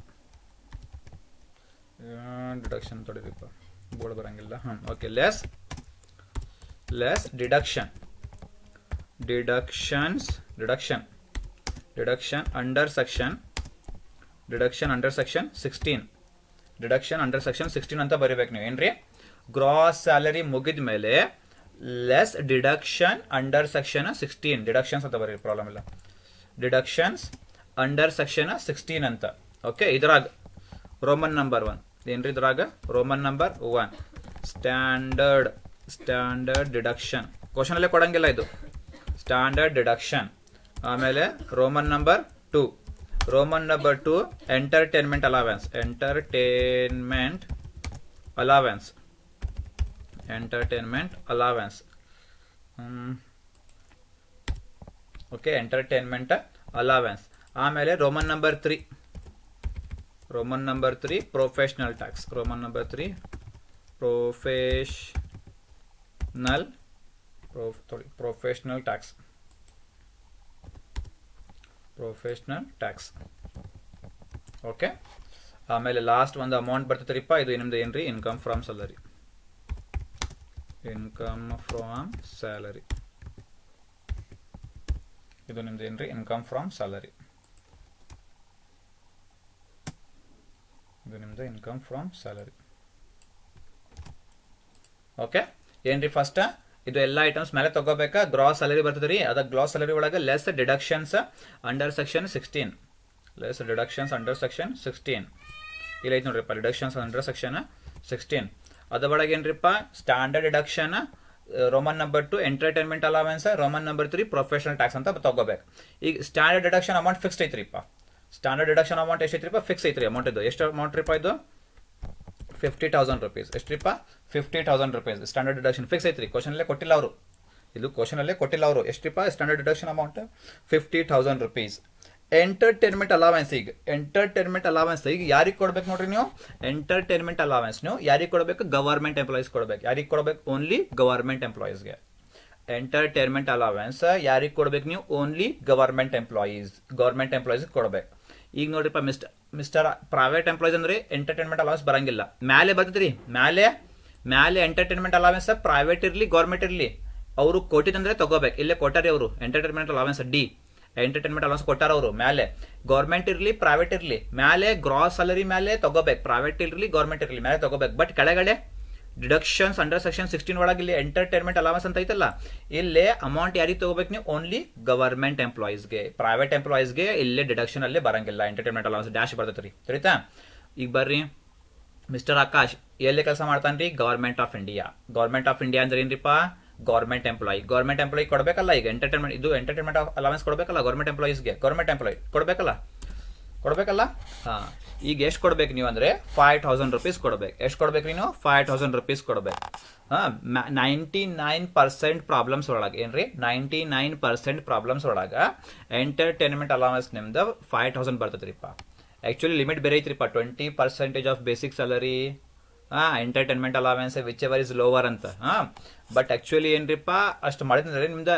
ಡಿಡಕ್ಷನ್ ತೊಡಿರಿಪ್ಪ, ಬೋರ್ಡ್ ಬರಂಗಿಲ್ಲ. Okay, less deduction under section 16 ಅಂತ ಬರಿಬೇಕು ನೀವು. ಏನ್ರಿ ಗ್ರಾಸ್ ಸ್ಯಾಲರಿ ಮುಗಿದ ಮೇಲೆ less deduction under section 16 deductions ಅಂತ ಬರೀ, ಪ್ರಾಬ್ಲಮ್ ಇಲ್ಲ. ಡಿಡಕ್ಷನ್ಸ್ ಅಂಡರ್ ಸೆಕ್ಷನ್ 16 ಅಂತ. ಓಕೆ, ಇದ್ರಾಗ ರೋಮನ್ ನಂಬರ್ 1 ಏನ್ರಿ, ಇದ್ರಾಗ Roman number 1 standard deduction. Question ಅಲ್ಲೇ ಕೊಡಂಗಿಲ್ಲ ಇದು. Standard deduction. ಆಮೇಲೆ Roman number 2 entertainment allowance. Okay, entertainment allowance. ಆಮೇಲೆ Roman number 3 professional tax. Professional tax. Okay, ಆಮೇಲೆ ಲಾಸ್ಟ್ ಒಂದು ಅಮೌಂಟ್ ಬರ್ತೈತ್ರಿಪ್ಪ. ಇದು ನಿಮ್ದು ಏನ್ರಿ ಇನ್ಕಮ್ ಫ್ರಮ್ ಸ್ಯಾಲರಿ. ಇದು ನಿಮ್ದು ಏನ್ರಿ ಇನ್ಕಮ್ ಫ್ರಮ್ ಸ್ಯಾಲರಿ. ಓಕೆ, ಏನ್ರಿ ಫಸ್ಟ್ ಇದು ಎಲ್ಲ ಐಟಮ್ಸ್ ಮೇಲೆ ತಗೋಬೇಕಾ. ಗ್ರಾಸ್ ಸ್ಯಾಲರಿ ಬರ್ತದ್ರಿ. ಅದ ಗ್ರಾಸ್ ಸ್ಯಾಲರಿ ಒಳಗೆ ಲೆಸ್ ಡಿಡಕ್ಷನ್ಸ್ ಅಂಡರ್ ಸೆಕ್ಷನ್ 16. ಇಲ್ಲ ಐತೆ ನೋಡ್ರಿಪ್ಪ, ಡಿಡಕ್ಷನ್ಸ್ ಅಂಡರ್ ಸೆಕ್ಷನ್ 16. ಅದ ಒಳಗೆ ಏನ್ರಿಪ್ಪ standard deduction, Roman number 2 entertainment allowance, Roman number 3 professional tax ಅಂತ ತಗೋಬೇಕು. ಈಗ ಸ್ಟ್ಯಾಂಡರ್ಡ್ ಡಿಡಕ್ಷನ್ ಅಮೌಂಟ್ ಫಿಕ್ಸ್ ಐತ್ರಿಪ್ಪ. ಸ್ಟ್ಯಾಂಡರ್ಡ್ ಡಿಡಕ್ಷನ್ ಅಮೌಂಟ್ ಎಷ್ಟೈತ್ರಿಪ್ಪ? ಫಿಕ್ಸ್ ಐತ್ರಿ ಅಮೌಂಟ್. ಇದು ಎಷ್ಟು ಅಮೌಂಟ್ ರೀಪ? ಇದು 50,000 rupees. ಎಷ್ಟ್ರಿಪ್ಪ? 50,000 rupees. ಸ್ಟ್ಯಾಂಡರ್ಡ್ ಡಿಡಕ್ಷನ್ ಫಿಕ್ಸ್ ಐತ್ರಿ. ಕ್ವಶನ್ ಅಲ್ಲೇ ಕೊಟ್ಟಿಲ್ಲ ಅವರು. ಎಷ್ಟ್ರಿಪ್ಪ standard deduction amount? 50,000 rupees. Entertainment allowance ಈಗ ಯಾರಿಗೆ ಕೊಡ್ಬೇಕು ನೋಡ್ರಿ ನೀವು? ಎಂಟರ್ಟೈನ್ಮೆಂಟ್ ಅಲವೆನ್ಸ್ ನೀವು ಯಾರಿಗೆ ಕೊಡಬೇಕು? ಗವರ್ಮೆಂಟ್ ಎಂಪ್ಲಾಯೀಸ್ ಕೊಡಬೇಕು. ಯಾರಿಗೆ ಕೊಡಬೇಕು? ಓನ್ಲಿ ಗವರ್ಮೆಂಟ್ ಎಂಪ್ಲಾಯೀಸ್ಗೆ. ಎಂಟರ್ಟೈನ್ಮೆಂಟ್ ಅಲವೆನ್ಸ್ ಯಾರಿಗೆ ಕೊಡ್ಬೇಕು ನೀವು? ಓನ್ಲಿ ಗವರ್ಮೆಂಟ್ ಎಂಪ್ಲಾಯೀಸ್ ಕೊಡ್ಬೇಕು. ಈಗ ನೋಡ್ರಿಪ್ಪ ಮಿಸ್ಟರ್ ಪ್ರೈವೇಟ್ ಎಂಪ್ಲಾಯೀಸ್ ಅಂದ್ರೆ ಎಂಟರ್ಟೈನ್ಮೆಂಟ್ ಅಲವೆನ್ಸ್ ಬರಂಗಿಲ್ಲ. ಮ್ಯಾಲೆ ಬರ್ತದ್ರಿ, ಮ್ಯಾಲೆ ಎಂಟರ್ಟೈನ್ಮೆಂಟ್ ಅಲವೆನ್ಸ್ ಪ್ರೈವೇಟ್ ಇರಲಿ ಗೌರ್ಮೆಂಟ್ ಇರಲಿ ಅವರು ಕೊಟ್ಟಿದಂದ್ರೆ ತಗೋಬೇಕು. ಇಲ್ಲೇ ಕೊಟ್ಟಾರಿ ಅವರು entertainment allowance D. Entertainment allowance ಕೊಟ್ಟಾರ ಅವರು. ಮ್ಯಾಲೆ ಗೌರ್ಮೆಂಟ್ ಇರಲಿ ಪ್ರೈವೇಟ್ ಇರಲಿ ಮ್ಯಾಲೆ ಗ್ರಾಸ್ ಸ್ಯಾಲರಿ ಮೇಲೆ ತಗೋಬೇಕು. ಪ್ರೈವೇಟ್ ಇರಲಿ ಗೌರ್ಮೆಂಟ್ ಇರಲಿ ಮೇಲೆ ತಗೋಬೇಕು. ಬಟ್ ಕೆಳಗಡೆ ಡಿಡಕ್ಷನ್ಸ್ ಅಂಡರ್ ಸೆಕ್ಷನ್ 16 ಒಳಗೆ ಇಲ್ಲಿ ಎಂಟರ್ಟೈನ್ಮೆಂಟ್ ಅಲವೆನ್ಸ್ ಅಂತ ಐತಲ್ಲ, ಇಲ್ಲೇ ಅಮೌಂಟ್ ಯಾರಿಗೆ ತಗೋಬೇಕು ನೀವು? ಓನ್ಲಿ ಗವರ್ಮೆಂಟ್ ಎಂಪ್ಲಾಯೀಸ್ಗೆ. ಪ್ರೈವೇಟ್ ಎಂಪ್ಲಾಯೀಸ್ಗೆ ಇಲ್ಲೇ ಡಿಡಕ್ಷನ್ ಅಲ್ಲೇ ಬರಂಗಿಲ್ಲ. ಎಂಟರ್ಟೈನ್ಮೆಂಟ್ ಅಲವೆನ್ಸ್ ಡ್ಯಾಶ್ ಬರ್ತೈತೆ ರೀ. ಸರಿತಾ? ಈಗ ಬರ್ರಿ, ಮಿಸ್ಟರ್ ಆಕಾಶ್ ಎಲ್ಲಿ ಕೆಲಸ ಮಾಡ್ತಾನ್ರಿ? ಗವರ್ಮೆಂಟ್ ಆಫ್ ಇಂಡಿಯಾ ಅಂದ್ರೆ ಏನ್ರಿಪ್ಪ? ಗೌರ್ಮೆಂಟ್ ಎಂಪ್ಲಾಯಿ ಕೊಡಬೇಕಲ್ಲ. ಈಗ ಎಂಟರ್ಟೈನ್ಮೆಂಟ್ ಅಲವೆನ್ಸ್ ಕೊಡಬೇಕಲ್ಲ ಗೌರ್ಮೆಂಟ್ ಎಂಪ್ಲಾಯೀಸ್ಗೆ. ಗೌರ್ಮೆಂಟ್ ಎಂಪ್ಲಾಯಿ ಕೊಡಬೇಕಲ್ಲ. ಈಗ ಎಷ್ಟು ಕೊಡ್ಬೇಕು ನೀವು ಅಂದ್ರೆ 5,000 rupees ಕೊಡ್ಬೇಕು. ಎಷ್ಟು ಕೊಡ್ಬೇಕು ನೀನು? 5,000 rupees ಕೊಡ್ಬೇಕು. 99% ಪ್ರಾಬ್ಲಮ್ಸ್ ಒಳಗೆ ಏನ್ರಿ 99% ಪ್ರಾಬ್ಲಮ್ಸ್ ಒಳಗ ಎಂಟರ್ಟೈನ್ಮೆಂಟ್ ಅಲವೆನ್ಸ್ ನಿಮ್ದು 5,000 ಬರ್ತದ್ರಿಪ್ಪ. ಆಕ್ಚುಲಿ ಲಿಮಿಟ್ ಬೇರೆ ಐತ್ರಿಪ್ಪ, 20% of basic salary entertainment allowance which ever is lower ಅಂತ. ಬಟ್ ಆಕ್ಚುಲಿ ಏನ್ರಿಪ್ಪ ಅಷ್ಟು ಮಾಡಿದ್ರೆ ನಿಮ್ದು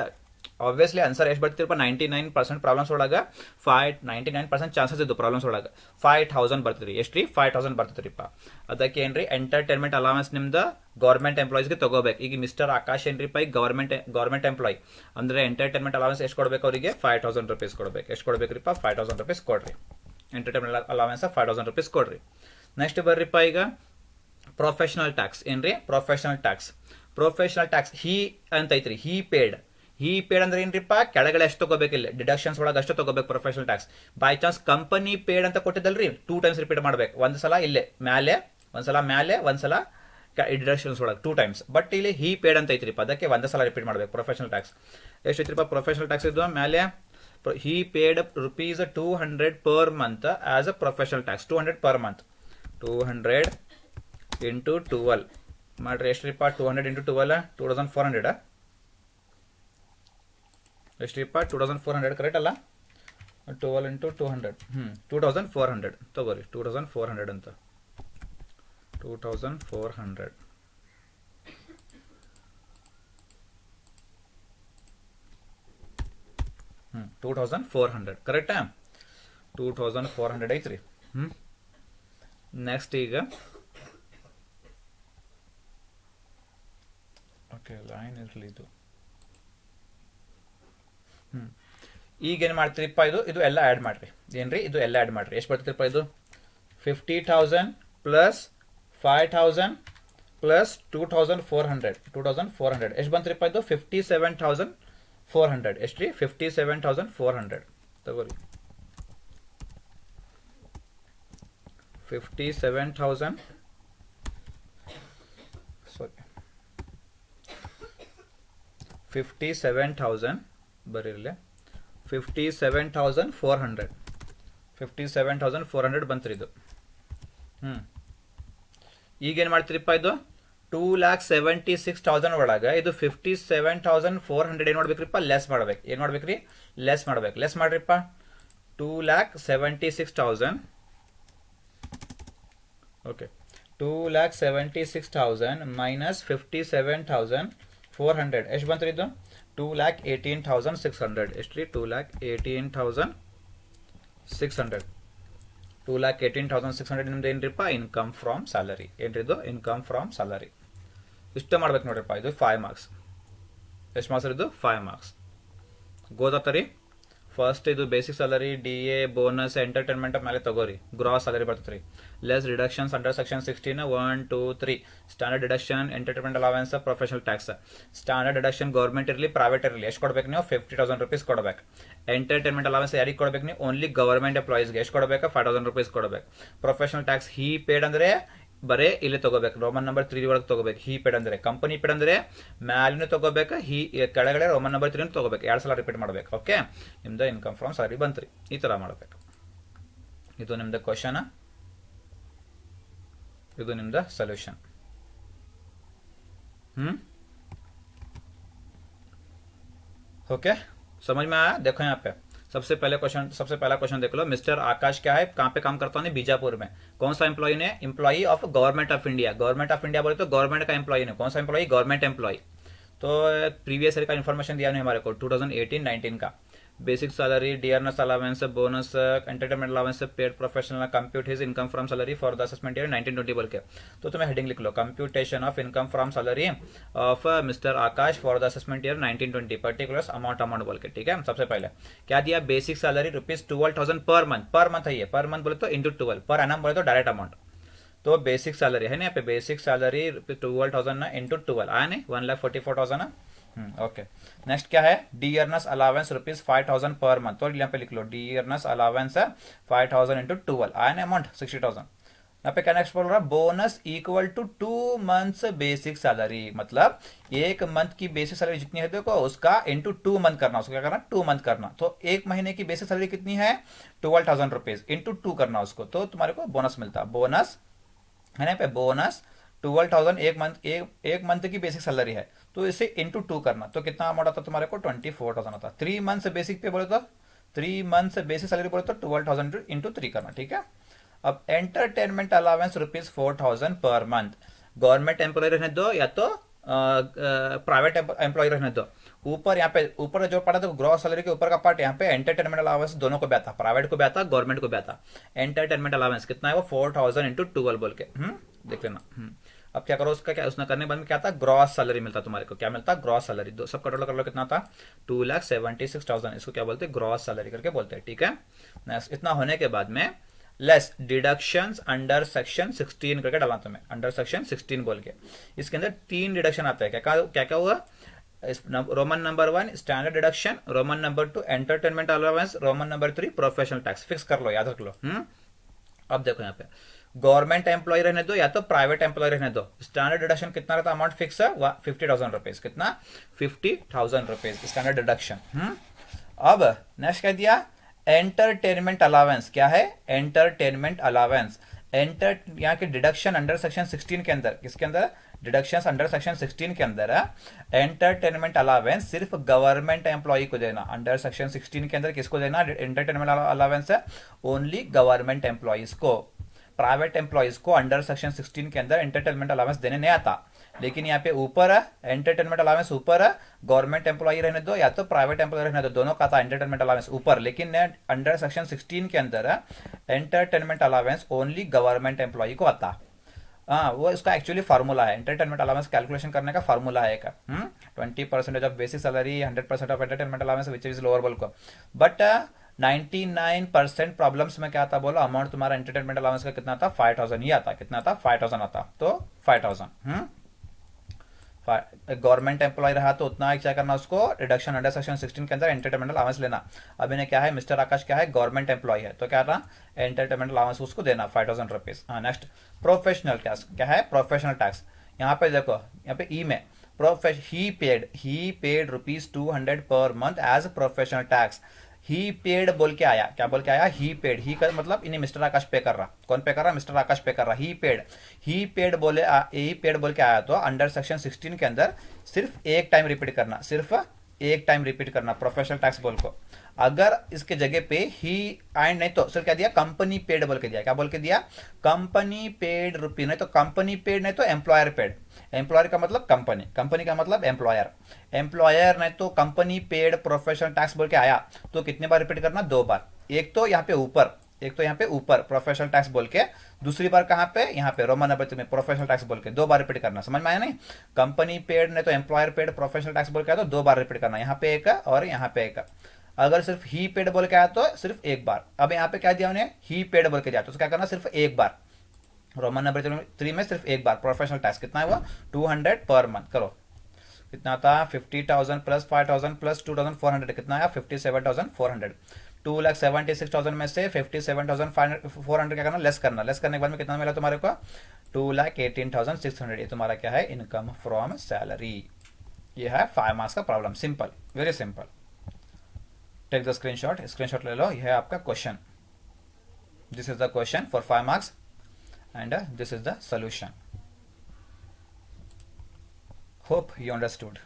ಆಬ್ವಿಯಸ್ಲಿ ಆನ್ಸರ್ ಎಷ್ಟು ಬರ್ತಿರಪ್ಪ? 99% ಪ್ರಾಬ್ಲಮ್ಸ್ ಒಳಗೆ 99% ಚಾನ್ಸಸ್ ಇದ್ದು ಪ್ರಾಬ್ಲಮ್ಸ್ ಒಳಗೆ 5,000 ಬರ್ತದ್ರಿ. ಎಷ್ಟ್ರಿ? 5,000 ಬರ್ತದ್ರಿಪ್ಪ. ಅದಕ್ಕೆ ಏನ್ರಿ ಎಂಟರ್ಟೈನ್ಮೆಂಟ್ ಅಲವೆನ್ಸ್ ನಿಮ್ದು ಗೌರ್ಮೆಂಟ್ ಎಂಪ್ಲಾಯೀಸ್ಗೆ ತಗೋಬೇಕು. ಈಗ ಮಿಸ್ಟರ್ ಆಕಾಶ್ ಏನ್ರಿಪ್ಪ ಈಗ ಗೌರ್ಮೆಂಟ್ ಎಂಪ್ಲಾಯ್ ಅಂದ್ರೆ ಎಂಟರ್ಟೈನ್ಮೆಂಟ್ ಅಲವೆನ್ಸ್ ಎಷ್ಟು ಕೊಡ್ಬೇಕು ಅವರಿಗೆ? 5,000 rupees ಕೊಡ್ಬೇಕು. ಎಷ್ಟು ಕೊಡ್ಬೇಕ್ರಿಪ್ಪ? 5,000 rupees ಕೊಡ್ರಿ. ಎಂಟರ್ಟೈನ್ಮೆಂಟ್ ಅಲವೆನ್ಸ್ 5,000 rupees ಕೊಡ್ರಿ. ನೆಕ್ಸ್ಟ್ ಬರ್ರಿಪ್ಪ ಈಗ ಪ್ರೊಫೆಷನಲ್ ಟ್ಯಾಕ್ಸ್. ಏನ್ರಿ ಪ್ರೊಫೆಷನಲ್ ಟ್ಯಾಕ್ಸ್ ಹಿ ಅಂತ ಐತ್ರಿ. ಹಿ ಪೇಡ್ ಅಂದ್ರೆ ಏನ್ರಿಪ್ಪ? ಕೆಳಗಡೆ ಎಷ್ಟು ತಗೋಬೇಕಿಲ್ಲ, ಡಿಡಕ್ಷನ್ಸ್ ಒಳಗೆ ಅಷ್ಟು ತಗೋಬೇಕು professional tax. By chance company paid ಅಂತ ಕೊಟ್ಟಿದ್ದಲ್ರಿ, 2 times ರಿಪೀಟ್ ಮಾಡ್ಬೇಕು. ಒಂದ್ಸಲ ಇಲ್ಲೇ ಮ್ಯಾಲೆ ಒಂದ್ಸಲ ಡಿಡಕ್ಷನ್ಸ್ ಒಳಗೆ 2 times. ಬಟ್ ಇಲ್ಲಿ ಹಿ ಪೇಡ್ ಅಂತ ಐತ್ರಿಪ್ಪ, ಅದಕ್ಕೆ ಒಂದೇ ಸಲ ರಿಪೀಟ್ ಮಾಡ್ಬೇಕು. ಪ್ರೊಫೆಷನಲ್ ಟ್ಯಾಕ್ಸ್ ಎಷ್ಟು ಐತ್ರಿಪ್ಪ? ಪ್ರೊಫೆಷನಲ್ ಟ್ಯಾಕ್ಸ್ ಇದು ಮ್ಯಾಲೆ he paid ₹200 per month as a professional tax. 200 per month. 200 into 12 ಮಾಡ್ರಿ ಎಷ್ಟ್ರಿಪ್ಪ 200 ಇಂಟು 12 2400 ಎಷ್ಟ್ರಿಪ್ಪ 2400 ಕರೆಕ್ಟ್ ಅಲ್ಲ 12 ಇಂಟು 200 2400 ತಗೋರಿ 2400 ಅಂತ 2400 2400 ಕರೆಕ್ಟಾ 2400 ಐತ್ರಿ ನೆಕ್ಸ್ಟ್ ಈಗ ಓಕೆ ಲೈನ್ ಇರಲಿ ಇದು ಈಗೇನು ಮಾಡ್ತೀರಿಪ್ಪ ಇದು ಎಲ್ಲ ಆ್ಯಡ್ ಮಾಡಿರಿ ಏನ್ರಿ ಇದು ಎಲ್ಲ ಆ್ಯಡ್ ಮಾಡಿರಿ ಎಷ್ಟು ಬರ್ತಿರಪ್ಪ ಇದು 50,000 ಪ್ಲಸ್ 5,000 ಪ್ಲಸ್ 2,400 ಎಷ್ಟು ಬಂತ್ರಿಪ್ಪ ಇದು 57,400 ಎಷ್ಟು ರೀ 57,400 ತಗೋರಿ 57,000 ಸಾರಿ 57,000 ಬರೀರಲಿ 57,400 ಬಂತ್ರಿ ಇದು ಈಗೇನು ಮಾಡ್ತೀರಿಪ್ಪ ಇದು 2,76,000 ಒಳಗೆ ಇದು 57,400 ಏನು ಮಾಡ್ಬೇಕ್ರಿಪ್ಪ ಲೆಸ್ ಮಾಡ್ಬೇಕು ಏನು ಮಾಡ್ಬೇಕ್ರಿ ಲೆಸ್ ಮಾಡ್ಬೇಕು ಲೆಸ್ ಮಾಡ್ರಿಪ್ಪ 2,76,000 ಓಕೆ 2,76,000 ಮೈನಸ್ 57,400 ಎಷ್ಟು ಬಂತ್ರಿ ಇದು 2,18,600 ಎಷ್ಟು ರೀ 2,18,600 2,18,600 ನಿಮ್ದು ಏನ್ರಿಪ್ಪ ಇನ್ಕಮ್ ಫ್ರಾಮ್ ಸ್ಯಾಲರಿ ಏನ್ರಿ ಇದು ಇನ್ಕಮ್ ಫ್ರಾಮ್ ಸ್ಯಾಲರಿ ಇಷ್ಟ ಮಾಡ್ಬೇಕು ನೋಡ್ರಿಪ್ಪ ಇದು 5 ಮಾರ್ಕ್ಸ್ ಎಷ್ಟು ಮಾರ್ಕ್ಸ್ ಇದು 5 ಮಾರ್ಕ್ಸ್ ಗೊತ್ತಾಗ್ತರಿ ಫಸ್ಟ್ ಇದು basic salary DA bonus entertainment ಮೇಲೆ ತಗೋರಿ ಗ್ರಾಸ್ ಸ್ಯಾಲರಿ ಬರ್ತೈತ್ರಿ less reductions under section 16 1 2 3 standard deduction entertainment allowance professional tax standard deduction government ಇರಲಿ ಪ್ರೈವೇಟ್ ಇರಲಿ ಎಷ್ಟು ಕೊಡ್ಬೇಕು ನೀವು 50,000 ರೂಪೀಸ್ ಕೊಡ್ಬೇಕು ಎಂಟರ್ಟೈನ್ಮೆಂಟ್ ಅಲವೆನ್ಸ್ ಯಾರಿಗೆ ಕೊಡ್ಬೇಕು ನೀವು ಓನ್ಲಿ ಗವರ್ಮೆಂಟ್ ಎಂಪ್ಲಾಯೀಸ್ಗೆ ಎಷ್ಟು ಕೊಡಬೇಕು 5,000 ರೂಪೀಸ್ ಕೊಡಬೇಕು ಪ್ರೊಫೆಷನಲ್ ಟ್ಯಾಕ್ಸ್ ಹಿ ಪೇಡ್ ಅಂದರೆ ಬರೇ ಇಲ್ಲಿ ತಗೋಬೇಕು ರೋಮನ್ ನಂಬರ್ 3 ಒಳಗೆ ತಗೋಬೇಕು ಹಿ ಪೇಡ್ ಅಂದರೆ ಕಂಪನಿ ಪೇಡ್ ಅಂದರೆ ಮ್ಯಾಲಿನೂ ತಗೋಬೇಕು ಹಿ ಕೆಳಗಡೆ ರೋಮನ್ ನಂಬರ್ 3 ತಗೋಬೇಕು 2 ಸಲ ರಿಪೀಟ್ ಮಾಡಬೇಕು ಓಕೆ ನಿಮ್ದು ಇನ್ಕಮ್ ಫ್ರಮ್ ಸ್ಯಾಲರಿ ಬಂತ್ರಿ ಈ ಥರ ಮಾಡಬೇಕು ಇದು ನಿಮ್ದು ಕ್ವಶನ್ ಇದು ನಿಮ್ದು ಸೊಲ್ಯೂಷನ್ ओके समझ में आया देखो यहाँ पे सबसे पहला क्वेश्चन देख लो मिस्टर आकाश क्या है कहाँ पे काम करता है बीजापुर में कौन सा एम्प्लॉई ने employee of government of India बोले तो गवर्नमेंट का एम्प्लॉई ने कौन सा एम्प्लॉई गवर्नमेंट एम्प्लॉई तो प्रीवियस ईयर का इन्फॉर्मेशन दिया हमारे को 2018-19 का basic salary dearness allowance bonus entertainment allowance paid professional compute his income from salary for the assessment year 1920 बोल के तो तुम्हें हेडिंग लिख लो computation of income from salary of mister Akash for the assessment year 1920 particular amount बोल के ठीक है सबसे पहले क्या दिया बेसिक सैलरी ₹12,000 पर मंथ है ये पर मंथ बोले तो इंटू 12 पर एनम बोले तो डायरेक्ट अमाउंट तो बेसिक सैलरी है ना यहाँ पे बेसिक सैलरी 12,000 ना इंटू 12 आया नहीं 1,44,000 ना ओके नेक्स्ट क्या है D earns allowance ₹5,000 per month तो यहाँ पे लिख लो डी अर्नस अलावेंस 5,000 इंटू 12 आया ना अमाउंट 60,000 यहाँ पे क्या नेक्स्ट बोल रहा है bonus equal to 2 months basic salary मतलब एक मंथ की बेसिक सैलरी जितनी है देखो उसका इंटू 2 मंथ करना उसको क्या करना 2 मंथ करना तो एक महीने की बेसिक सैलरी कितनी है 12,000 रुपीज इंटू 2 करना उसको तो तुम्हारे को बोनस मिलता बोनस है ना पे बोनस 12,000 एक मंथ की बेसिक सैलरी है तो इसे इंटू 2 करना तो कितना अमाउंट आता तुम्हारे को 24,000 आता 3 मंथ्स बेसिक पे बोले तो 3 मंथ्स बेसिक सैलरी बोले तो 12,000 इंटू 3 करना ठीक है अब entertainment allowance ₹4,000 per month government employ रहने दो या तो प्राइवेट एम्प्लॉय रहने दो ऊपर यहाँ पे ऊपर जो पड़ा था ग्रॉस सैलरी के ऊपर का पार्ट यहाँ पे एंटरटेनमेंट अलावेंस दोनों को बैठा प्राइवेट को बैठा गवर्नमेंट को बैठा एंटरटेनमेंट अलावेंस कितना है वो 4,000 इंटू 12 बोल के देख लेना अब क्या करो उसका क्या उसने करने बाद में क्या था ग्रॉस सैलरी मिलता तुम्हारे को क्या मिलता ग्रॉस सैलरी दो सब टोटल कर लो कितना था 2,76,000 इसको क्या बोलते ग्रॉस सैलरी करके बोलते हैं ठीक है नेक्स्ट इतना होने के बाद में लेस डिडक्शंस अंडर सेक्शन 16 करके डाला तुम्हें अंडर सेक्शन 16 बोल के इसके अंदर 3 डिडक्शन आता है क्या हुआ Roman number 1 standard deduction Roman number 2 entertainment allowance Roman number 3 professional tax fix कर लो याद रख लो अब देखो यहाँ पे गवर्नमेंट एम्प्लॉय रहने दो या तो प्राइवेट एम्प्लॉय रहने दो स्टैंडर्ड डिडक्शन कितना रहता अमाउंट फिक्स है 50,000 रुपीज कितना 50,000 रुपीज स्टैंडर्ड डिडक्शन अब नेक्स्ट क्या दिया एंटरटेनमेंट अलावेंस क्या है एंटरटेनमेंट अलावेंस यहाँ के डिडक्शन अंडर सेक्शन 16 के अंदर किसके अंदर डिडक्शंस अंडर सेक्शन 16 के अंदर एंटरटेनमेंट अलावेंस सिर्फ गवर्नमेंट एम्प्लॉय को देना। अंडर सेक्शन 16 के अंदर किसको देना entertainment allowance? Only government employees को। प्राइवेट एम्प्लॉयज को अंडर सेक्शन 16 के अंदर एंटरटेनमेंट अलावेंस देने नहीं आता। लेकिन यहाँ पे ऊपर है एंटरटेनमेंट अलावेंस ऊपर है, गवर्नमेंट एम्प्लॉय रहने दो या तो प्राइवेट एम्प्लॉय रहने दो, दोनों का था एंटरटेनमेंट अलावेंस ऊपर। लेकिन अंडर सेक्शन 16 के अंदर entertainment allowance only government employ को आता। हाँ, वो इसका एक्चुअली फार्मूला है, एंटरटेनमेंट अलावेंस कैलकुलेशन करने का फार्मूला है एक 20% of basic salary, 100% of entertainment allowance which is lower बोल को। बट 99% प्रॉब्लम्स में क्या आता बोलो, अमाउंट तुम्हारा एंटरटेनमेंट अलावेंस का कितना था 5000 ही आता। कितना था 5000 आता। तो 5000 गवर्नमेंट एम्प्लॉय रहा तो उतना क्या करना उसको रिडक्शन अंडर सेक्शन 16 के अंदर एंटरटेनमेंट अलावेंस लेना। अब इन्हें क्या है मिस्टर आकाश क्या है गवर्नमेंट एम्प्लॉय है तो क्या रहा एंटरटेनमेंट अलावेंस उसको देना 5000 रुपीज। हाँ नेक्स्ट प्रोफेशनल टैक्स क्या है प्रोफेशनल टैक्स। यहाँ पे देखो यहाँ पे ई में ही paid ₹200 per month as professional tax. He paid बोल के आया, क्या बोल के आया ही पेड। ही का मतलब इन्हें मिस्टर आकाश पे कर रहा। कौन पे कर रहा मिस्टर आकाश पे कर रहा। ही पेड बोल के आया तो अंडर सेक्शन 16 के अंदर सिर्फ एक टाइम रिपीट करना, सिर्फ एक टाइम रिपीट करना प्रोफेशनल टैक्स बोल को। अगर इसके जगह पे ही एंड नहीं तो सिर्फ क्या दिया कंपनी पेड बोल के दिया। क्या बोल के दिया कंपनी पेड रुपी, नहीं तो कंपनी पेड नहीं तो एम्प्लॉयर पेड। एम्प्लॉयर का मतलब कंपनी, कंपनी का मतलब एम्प्लॉयर, एम्प्लॉयर नहीं तो कंपनी पेड प्रोफेशनल टैक्स बोल के आया तो कितने बार रिपीट करना 2 बार। एक तो यहाँ पे ऊपर प्रोफेशनल टैक्स बोल के, दूसरी बार कहाँ पे यहाँ पे रोमन नंबर में प्रोफेशनल टैक्स बोल के 2 बार रिपीट करना। समझ में आया नहीं। कंपनी पेड नहीं तो एम्प्लॉयर पेड प्रोफेशनल टैक्स बोल के आया तो 2 बार रिपीट करना, यहाँ पे एक और यहाँ पे एक। अगर सिर्फ ही पेड बोल के आया तो सिर्फ एक बार। अब यहाँ पे क्या दिया उन्हें ही पेड बोल के दिया तो क्या करना सिर्फ एक बार। रोमन नंबर 3 में सिर्फ एक बार प्रोफेशनल टैक्स कितना है वो 200 पर मंथ। करो कितना था 50,000 प्लस 5,000 प्लस 2,400 कितना आया 57,400। 2,76,000 में से 57,400 क्या करना लेस करना। लेस करने के बाद में कितना मिला तुम्हारे को 2,18,600। ये तुम्हारा क्या है इनकम फ्रॉम सैलरी। ये है 5 मार्क्स का problem. Simple, very simple. Take the screenshot ले लो। यह है आपका question. This is the question for 5 marks and this is the solution. Hope you understood.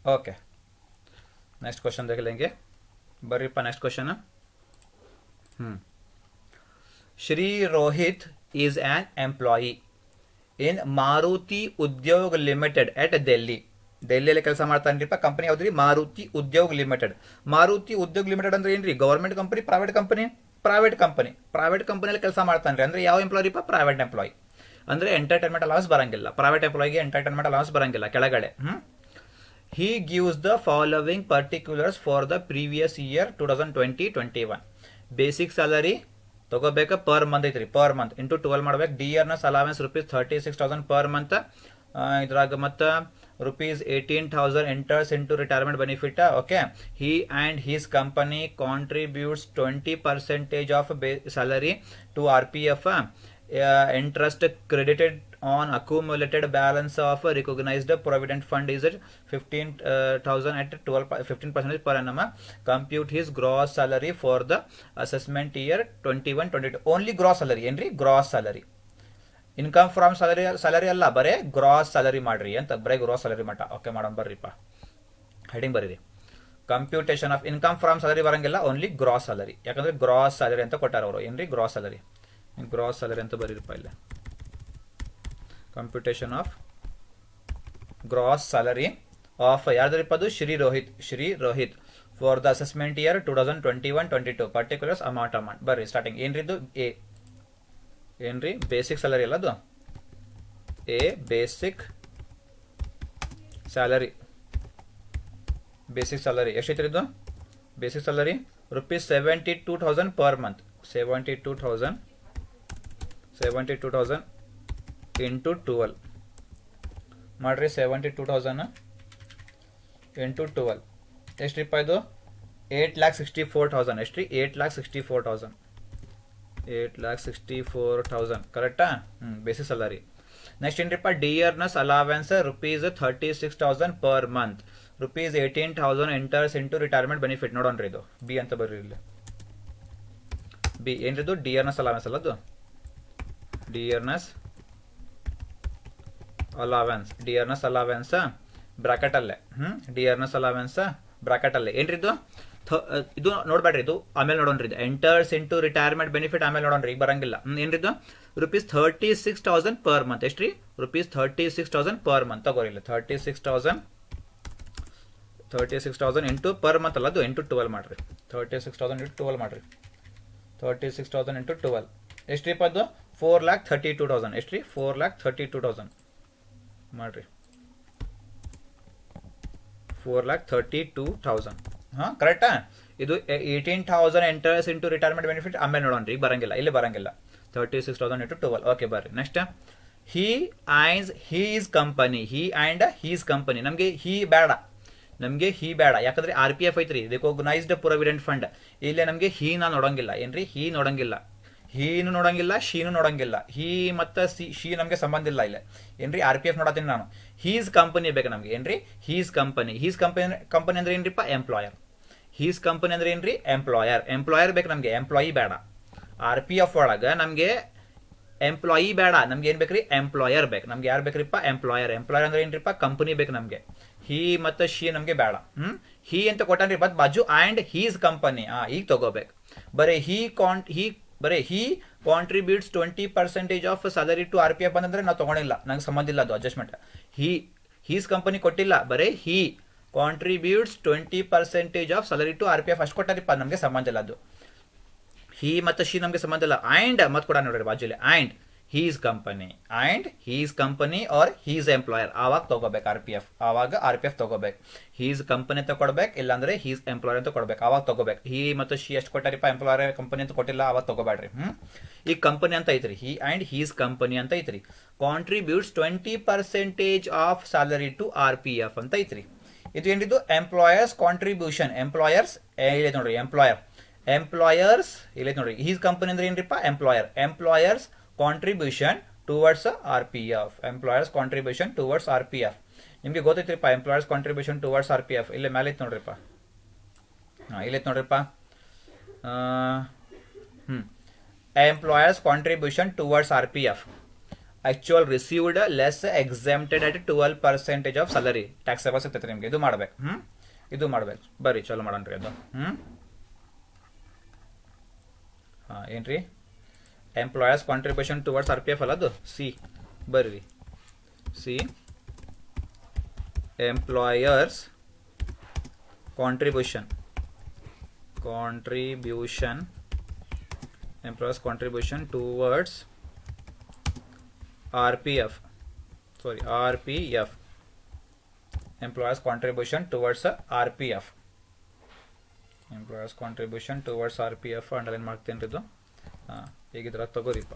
Okay, next question देख लेंगे। बरीपा नेक्स्ट क्वेश्चन है Shri Rohit is an employee in Maruti Udyog Limited at Delhi. ಡೆಲ್ಲಿಯಲ್ಲಿ ಕೆಲಸ ಮಾಡ್ತಾನ್ರಿಪ್ಪ. ಕಂಪನಿ ಯಾವ್ದ್ರಿ ಮಾರುತಿ ಉದ್ಯೋಗ್ ಲಿಮಿಟೆಡ್. ಮಾರುತಿ ಉದ್ಯೋಗ್ ಲಿಮಿಟೆಡ್ ಅಂದ್ರೆ ಏನ್ರಿ government company private company? Private ಕಂಪನಿಯಲ್ಲಿ ಕೆಲಸ ಮಾಡ್ತಾನ್ರಿ. ಅಂದ್ರೆ ಯಾವ ಎಂಪ್ಲಾಯ್ ರೀಪ ಪ್ರೈವೇಟ್ ಎಂಪ್ಲಾಯ್. ಅಂದ್ರೆ ಎಂಟರ್ಟೈನ್ಮೆಂಟ್ ಅಲೌನ್ಸ್ ಬರಂಗಿಲ್ಲ. ಪ್ರೈವೇಟ್ ಎಂಪ್ಲಾಯ್ಗೆ ಎಂಟರ್ಟೈನ್ಮೆಂಟ್ ಅಲೌನ್ಸ್ ಬರಂಗಿಲ್ಲ ಕೆಳಗಡೆ. He gives the following particulars for the previous year 2020-21. Basic salary ತಗೋಬೇಕು ಪರ್ ಮಂತ್ ಐತ್ರಿ. ಪರ್ ಮಂತ್ ಇಂಟು 12 ಮಾಡ್ಬೇಕು. Dearness allowance ₹36,000 per month. ಇದ್ರಾಗ ಮತ್ತು ₹18,000 enters into retirement benefit. Okay, he and his company contributes 20% of salary to RPF. Interest credited on accumulated balance of recognized provident fund is 15,000 at 15% per annum. Compute his gross salary for the assessment year 21-22. Only gross salary ಏನ್ರಿ gross salary. Income from salary ಅಲ್ಲ, ಬರೇ gross salary ಮಾಡ್ರಿ ಅಂತ. ಬರೇ gross salary ಮಟ್ಟ. Okay ಮಾಡೋಣ ಬರ್ರಿಪ್ಪ. Heading ಬರೀರಿ computation of income from salary ಬರಂಗಿಲ್ಲ, ಓನ್ಲಿ ಗ್ರಾಸ್ ಸ್ಯಾಲರಿ. ಯಾಕಂದ್ರೆ ಗ್ರಾಸ್ ಸ್ಯಾಲರಿ ಅಂತ ಕೊಟ್ಟಾರ ಅವರು. ಏನ್ರಿ ಗ್ರಾಸ್ ಸ್ಯಾಲರಿ ಅಂತ ಬರೀರಿಪ್ಪ ಇಲ್ಲಿ. Computation of gross salary of ಯಾರ್ದ್ರಿಪ್ಪ ಅದು Shri Rohit for the assessment year 2021-22. Particulars amount ಬರ್ರಿ ಸ್ಟಾರ್ಟಿಂಗ್ ಏನ್ರಿದು ಏನ್ರಿ ಬೇಸಿಕ್ ಸ್ಯಾಲರಿ ಅಲ್ಲ ಅದು. ಬೇಸಿಕ್ ಸ್ಯಾಲರಿ ಎಷ್ಟೈತ್ರಿ ಇದು basic salary ₹72,000 per month. 72,000 into 12 ಮಾಡ್ರಿ. 72,000 ಇಂಟು 12 ಎಷ್ಟ್ರಿಪ್ಪ ಇದು 8,64,000. ಎಷ್ಟ್ರಿ 8,64,000. 8,64,000 ಕರೆಕ್ಟಾ. Basic salary. ನೆಕ್ಸ್ಟ್ ಏನ್ರಿಪ್ಪ dearness allowance ₹36,000 per month. ₹18,000 enters into retirement benefit. ನೋಡೋಣ್ರಿ ಇದು ಬಿ ಅಂತ ಬರ್ರಿ ಇಲ್ಲಿ. ಬಿ ಏನ್ರಿದು ಡಿಯರ್ನೆಸ್ ಅಲಾವೆನ್ಸ್ ಅಲ್ಲ ಅದು. ಡಿಯರ್ನೆಸ್ ಅಲವೆನ್ಸ್ ಬ್ರಾಕೆಟ್ ಅಲ್ಲೇ ಡಿಯರ್ನೆಸ್ ಅಲವೆನ್ಸ್ ಬ್ರಾಕೆಟ್ ಅಲ್ಲೇ ಏನ್ರಿ ಇದು ಇದು ನೋಡ್ಬೇಡ್ರಿ, ಇದು ಆಮೇಲೆ ನೋಡೋಣ್ರಿ. ಇದು ಎಂಟರ್ಸ್ ಇಂಟು ರಿಟೈರ್ಮೆಂಟ್ ಬೆನಿಫಿಟ್ ಆಮೇಲೆ ನೋಡೋಣ್ರಿ, ಈಗ ಬರಂಗಿಲ್ಲ. ಏನ್ರಿ ಇದು ₹36,000 ಪರ್ ಮಂತ್. ಎಷ್ಟ್ರಿ? ₹36,000 ಪರ್ ಮಂತ್ ತಗೋರಿ. ಇಲ್ಲ 36,000 ಇಂಟು ಪರ್ ಮಂತ್ ಅಲ್ಲ, ಅದು ಇಂಟು 12 ಮಾಡ್ರಿ. 36,000 ಇಂಟು 12 ಮಾಡ್ರಿ. 36,000 ಇಂಟು 12 ಎಷ್ಟ್ರಿಪ್ಪ ಅದು? 4,32,000. ಎಷ್ಟ್ರಿ? 4,32,000 ಮಾಡ್ರಿ. 4,32,000. ಹಾಂ ಕರೆಕ್ಟಾ? ಇದು 18,000 ಎಂಟರ್ಸ್ ಇಂಟು ರಿಟೈರ್ಮೆಂಟ್ ಬೆನಿಫಿಟ್ ಆಮೇಲೆ ನೋಡೋಣ್ರಿ, ಈಗ ಬರಂಗಿಲ್ಲ, ಇಲ್ಲಿ ಬರಂಗಿಲ್ಲ. 36,000 ಇಂಟು 12. ಓಕೆ ಬರ್ರಿ. Next he and his company. ನಮಗೆ ಹೀ ಬೇಡ, ಯಾಕಂದ್ರೆ RPF ಐತ್ರಿ, ರಿಕಗ್ನೈಸ್ಡ್ ಪ್ರೊವಿಡೆಂಟ್ ಫಂಡ್. ಇಲ್ಲೇ ನಮಗೆ ಹೀನ ನೋಡಂಗಿಲ್ಲ. ಏನ್ರಿ? ಹೀ ನೋಡಂಗಿಲ್ಲ, ಹೀನು ನೋಡಂಗಿಲ್ಲ, ಶೀನು ನೋಡಂಗಿಲ್ಲ. ಹೀ ಮತ್ತು ಶೀ ನಮಗೆ ಸಂಬಂಧ ಇಲ್ಲ ಇಲ್ಲ. ಏನ್ರಿ? RPF ನೋಡತ್ತೀನಿ ನಾನು. ಹೀಸ್ ಕಂಪನಿ ಬೇಕು ನಮಗೆ. ಏನ್ರಿ? ಹೀಸ್ ಕಂಪನಿ ಅಂದ್ರೆ ಏನ್ರಿಪ್ಪ? ಎಂಪ್ಲಾಯರ್. ಹೀಸ್ ಕಂಪನಿ ಅಂದ್ರೆ ಏನ್ರಿ? ಎಂಪ್ಲಾಯರ್ ಬೇಕು ನಮಗೆ, ಎಂಪ್ಲಾಯಿ ಬೇಡ. RPF ಒಳಗೆ ನಮಗೆ ಎಂಪ್ಲಾಯಿ ಬೇಡ, ನಮ್ಗೆ ಏನ್ ಬೇಕ್ರಿ? ಎಂಪ್ಲಾಯರ್ ಬೇಕು. ನಮ್ಗೆ ಯಾರು ಬೇಕ್ರಿಪ್ಪ? ಎಂಪ್ಲಾಯರ್ ಅಂದ್ರೆ ಏನ್ರಿಪ್ಪ? ಕಂಪನಿ ಬೇಕು ನಮಗೆ. ಹೀ ಮತ್ತು ಶೀ ನಮಗೆ ಬೇಡ. ಹೀ ಅಂತ ಕೊಟ್ಟನ್ರಿ, ಬಟ್ ಬಾಜು ಆ್ಯಂಡ್ ಹೀಸ್ ಕಂಪನಿ ಈಗ ತಗೋಬೇಕು. ಬರೀ he contributes 20% of salary to RPF ಬಂದ್ರೆ ನಾವು ತಗೊಂಡಿಲ್ಲ, ನಂಗೆ ಸಂಬಂಧ ಇಲ್ಲ, ಅದು ಅಡ್ಜಸ್ಟ್ಮೆಂಟ್. ಹೀಸ್ ಕಂಪನಿ ಕೊಟ್ಟಿಲ್ಲ, ಬರೀ he contributes 20% of salary to RPF ಅಷ್ಟು ಕೊಟ್ಟಾರಿಪ್ಪ, ನಮಗೆ ಸಂಬಂಧ ಇಲ್ಲ ಅದು. ಹೀ ಮತ್ತು ಶಿ ನಮಗೆ ಸಂಬಂಧ ಇಲ್ಲ. ಆ್ಯಂಡ್ ಮತ್ತೆ ಕೊಡ ನೋಡ್ರಿ ಬಾಜುಲಿ, and his company or his employer, ಆವಾಗ ತಗೋಬೇಕು RPF ತಗೋಬೇಕು. ಹೀಸ್ ಕಂಪನಿ ಅಂತ ಕೊಡ್ಬೇಕು, ಇಲ್ಲಾಂದ್ರೆ ಹೀಸ್ ಎಂಪ್ಲಾಯರ್ ಅಂತ ಕೊಡ್ಬೇಕು, ಆವಾಗ ತಗೋಬೇಕು. ಹೀ ಮತ್ತು ಶಿ ಎಷ್ಟು ಕೊಟ್ಟಾರಿಪ್ಪ? ಎಂಪ್ಲಾಯರ್ ಕಂಪನಿ ಅಂತ ಕೊಟ್ಟಿಲ್ಲ, ಆವಾಗ ತಗೋಬೇಡ್ರಿ. ಈಗ ಕಂಪನಿ ಅಂತ ಐತ್ರಿ, ಹೀ ಆ್ಯಂಡ್ ಹೀಸ್ ಕಂಪನಿ ಅಂತ ಐತ್ರಿ. Contributes 20% of salary to RPF ಅಂತ ಐತ್ರಿ. ಇದು ಏನಿದು? Employer's contribution. ಎಂಪ್ಲಾಯರ್ಸ್ ನೋಡ್ರಿ, ಎಂಪ್ಲಾಯರ್ಸ್ ಇಲ್ಲಿ ನೋಡ್ರಿ. ಹೀಸ್ ಕಂಪನಿ ಅಂದ್ರೆ ಏನ್ರಿಪ್ಪ? Employer's contribution towards RPF. ನಿಮಗೆ ಗೊತ್ತೈತ್ರಿಪ್ಪ ಎಂಪ್ಲಾಯರ್ಸ್ ಕಾಂಟ್ರಿಬ್ಯೂಷನ್ ಟುವರ್ಡ್ಸ್ RPF. ಇಲ್ಲೇ ಮೇಲೆ ಐತೆ ನೋಡ್ರಿಪ್ಪ. ಇಲ್ಲೈತೆ ನೋಡ್ರಿಪ್ಪ. Employer's contribution towards RPF actual received less exempted at 12% of salary taxable ಸಿಗ್ತೈತೆ ನಿಮ್ಗೆ. ಇದು ಮಾಡ್ಬೇಕು. ಬರ್ರಿ ಚಲೋ ಮಾಡೋಣ್ರಿ ಅದು. ಏನ್ರಿ? ಎಂಪ್ಲಾಯರ್ಸ್ ಕಾಂಟ್ರಿಬ್ಯೂಷನ್ ಟುವರ್ಡ್ಸ್ RPF ಅಲ್ಲ ಅದು. ಬರ್ರಿ employers contribution towards RPF. Employers contribution towards RPF underline ಮಾಡ್ತೇನೆ ಇದು. ಈಗಿದ್ರ ತಗೋರಿಪ್ಪ,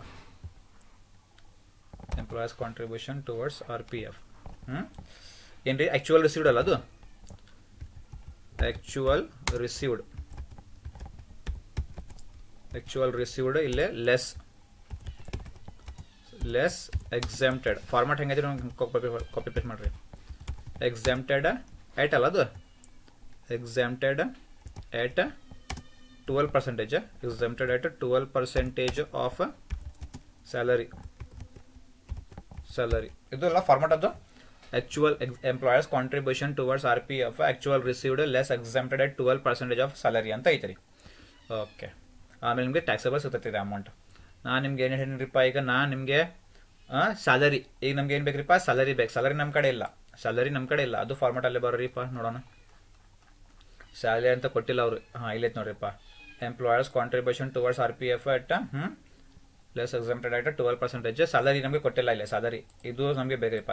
ಎಂಪ್ಲಾಯರ್ಸ್ ಕಾಂಟ್ರಿಬ್ಯೂಷನ್ ಟುವರ್ಡ್ಸ್ RPF. ಏನ್ರಿ? ಆಕ್ಚುಯಲ್ ರಿಸೀವ್ಡ್ ಅಲ್ಲ ಅದು. ಆಕ್ಚುಯಲ್ ರಿಸೀವ್ಡ್ ಇಲ್ಲೇ ಲೆಸ್ ಎಕ್ಸೆಂಪ್ಟೆಡ್. ಫಾರ್ಮ್ಯಾಟ್ ಹೆಂಗೈತಿ ಕಾಪಿ ಪೇಸ್ಟ್ ಮಾಡ್ರಿ. ಎಕ್ಸೆಂಪ್ಟೆಡ್ ಎಟ್ ಅಲ್ಲ ಅದು. Exempted at 12%. exempted at 12% of salary. ಇದೆಲ್ಲ ಫಾರ್ಮ್ಯಾಟ್ ಅದು. Actual employers contribution towards RPF actual received less exempted at 12% of salary ಅಂತ ಐತ್ರಿ. ಓಕೆ, ಆಮೇಲೆ ನಿಮಗೆ ಟ್ಯಾಕ್ಸೇಬಲ್ ಸಿಗ್ತೈತಿ ಅಮೌಂಟ್. ನಾನು ನಿಮ್ಗೆ ಏನು ಹೇಳಿರಿಪ್ಪ, ಈಗ ನಾನು ನಿಮಗೆ ಸ್ಯಾಲರಿ, ಈಗ ನಮ್ಗೆ ಏನು ಬೇಕ್ರಿಪ್ಪ? ಸ್ಯಾಲರಿ ಬೇಕು. ಸ್ಯಾಲರಿ ನಮ್ಮ ಕಡೆ ಇಲ್ಲ, ಅದು ಫಾರ್ಮ್ಯಾಟ್ ಅಲ್ಲೇ ಬರ್ರಿಪ್ಪ, ನೋಡೋಣ. ಸ್ಯಾಲರಿ ಅಂತ ಕೊಟ್ಟಿಲ್ಲ ಅವರು. ಇಲ್ಲೈತೆ ನೋಡ್ರಿಪ್ಪ. Employer's contribution towards RPF at less exempted at 12%. Salary ನಮಗೆ ಕೊಟ್ಟಿಲ್ಲ ಇಲ್ಲ. ಸ್ಯಾಲರಿ ಇದು ನಮಗೆ ಬೇಕ್ರಿಪ್ಪ,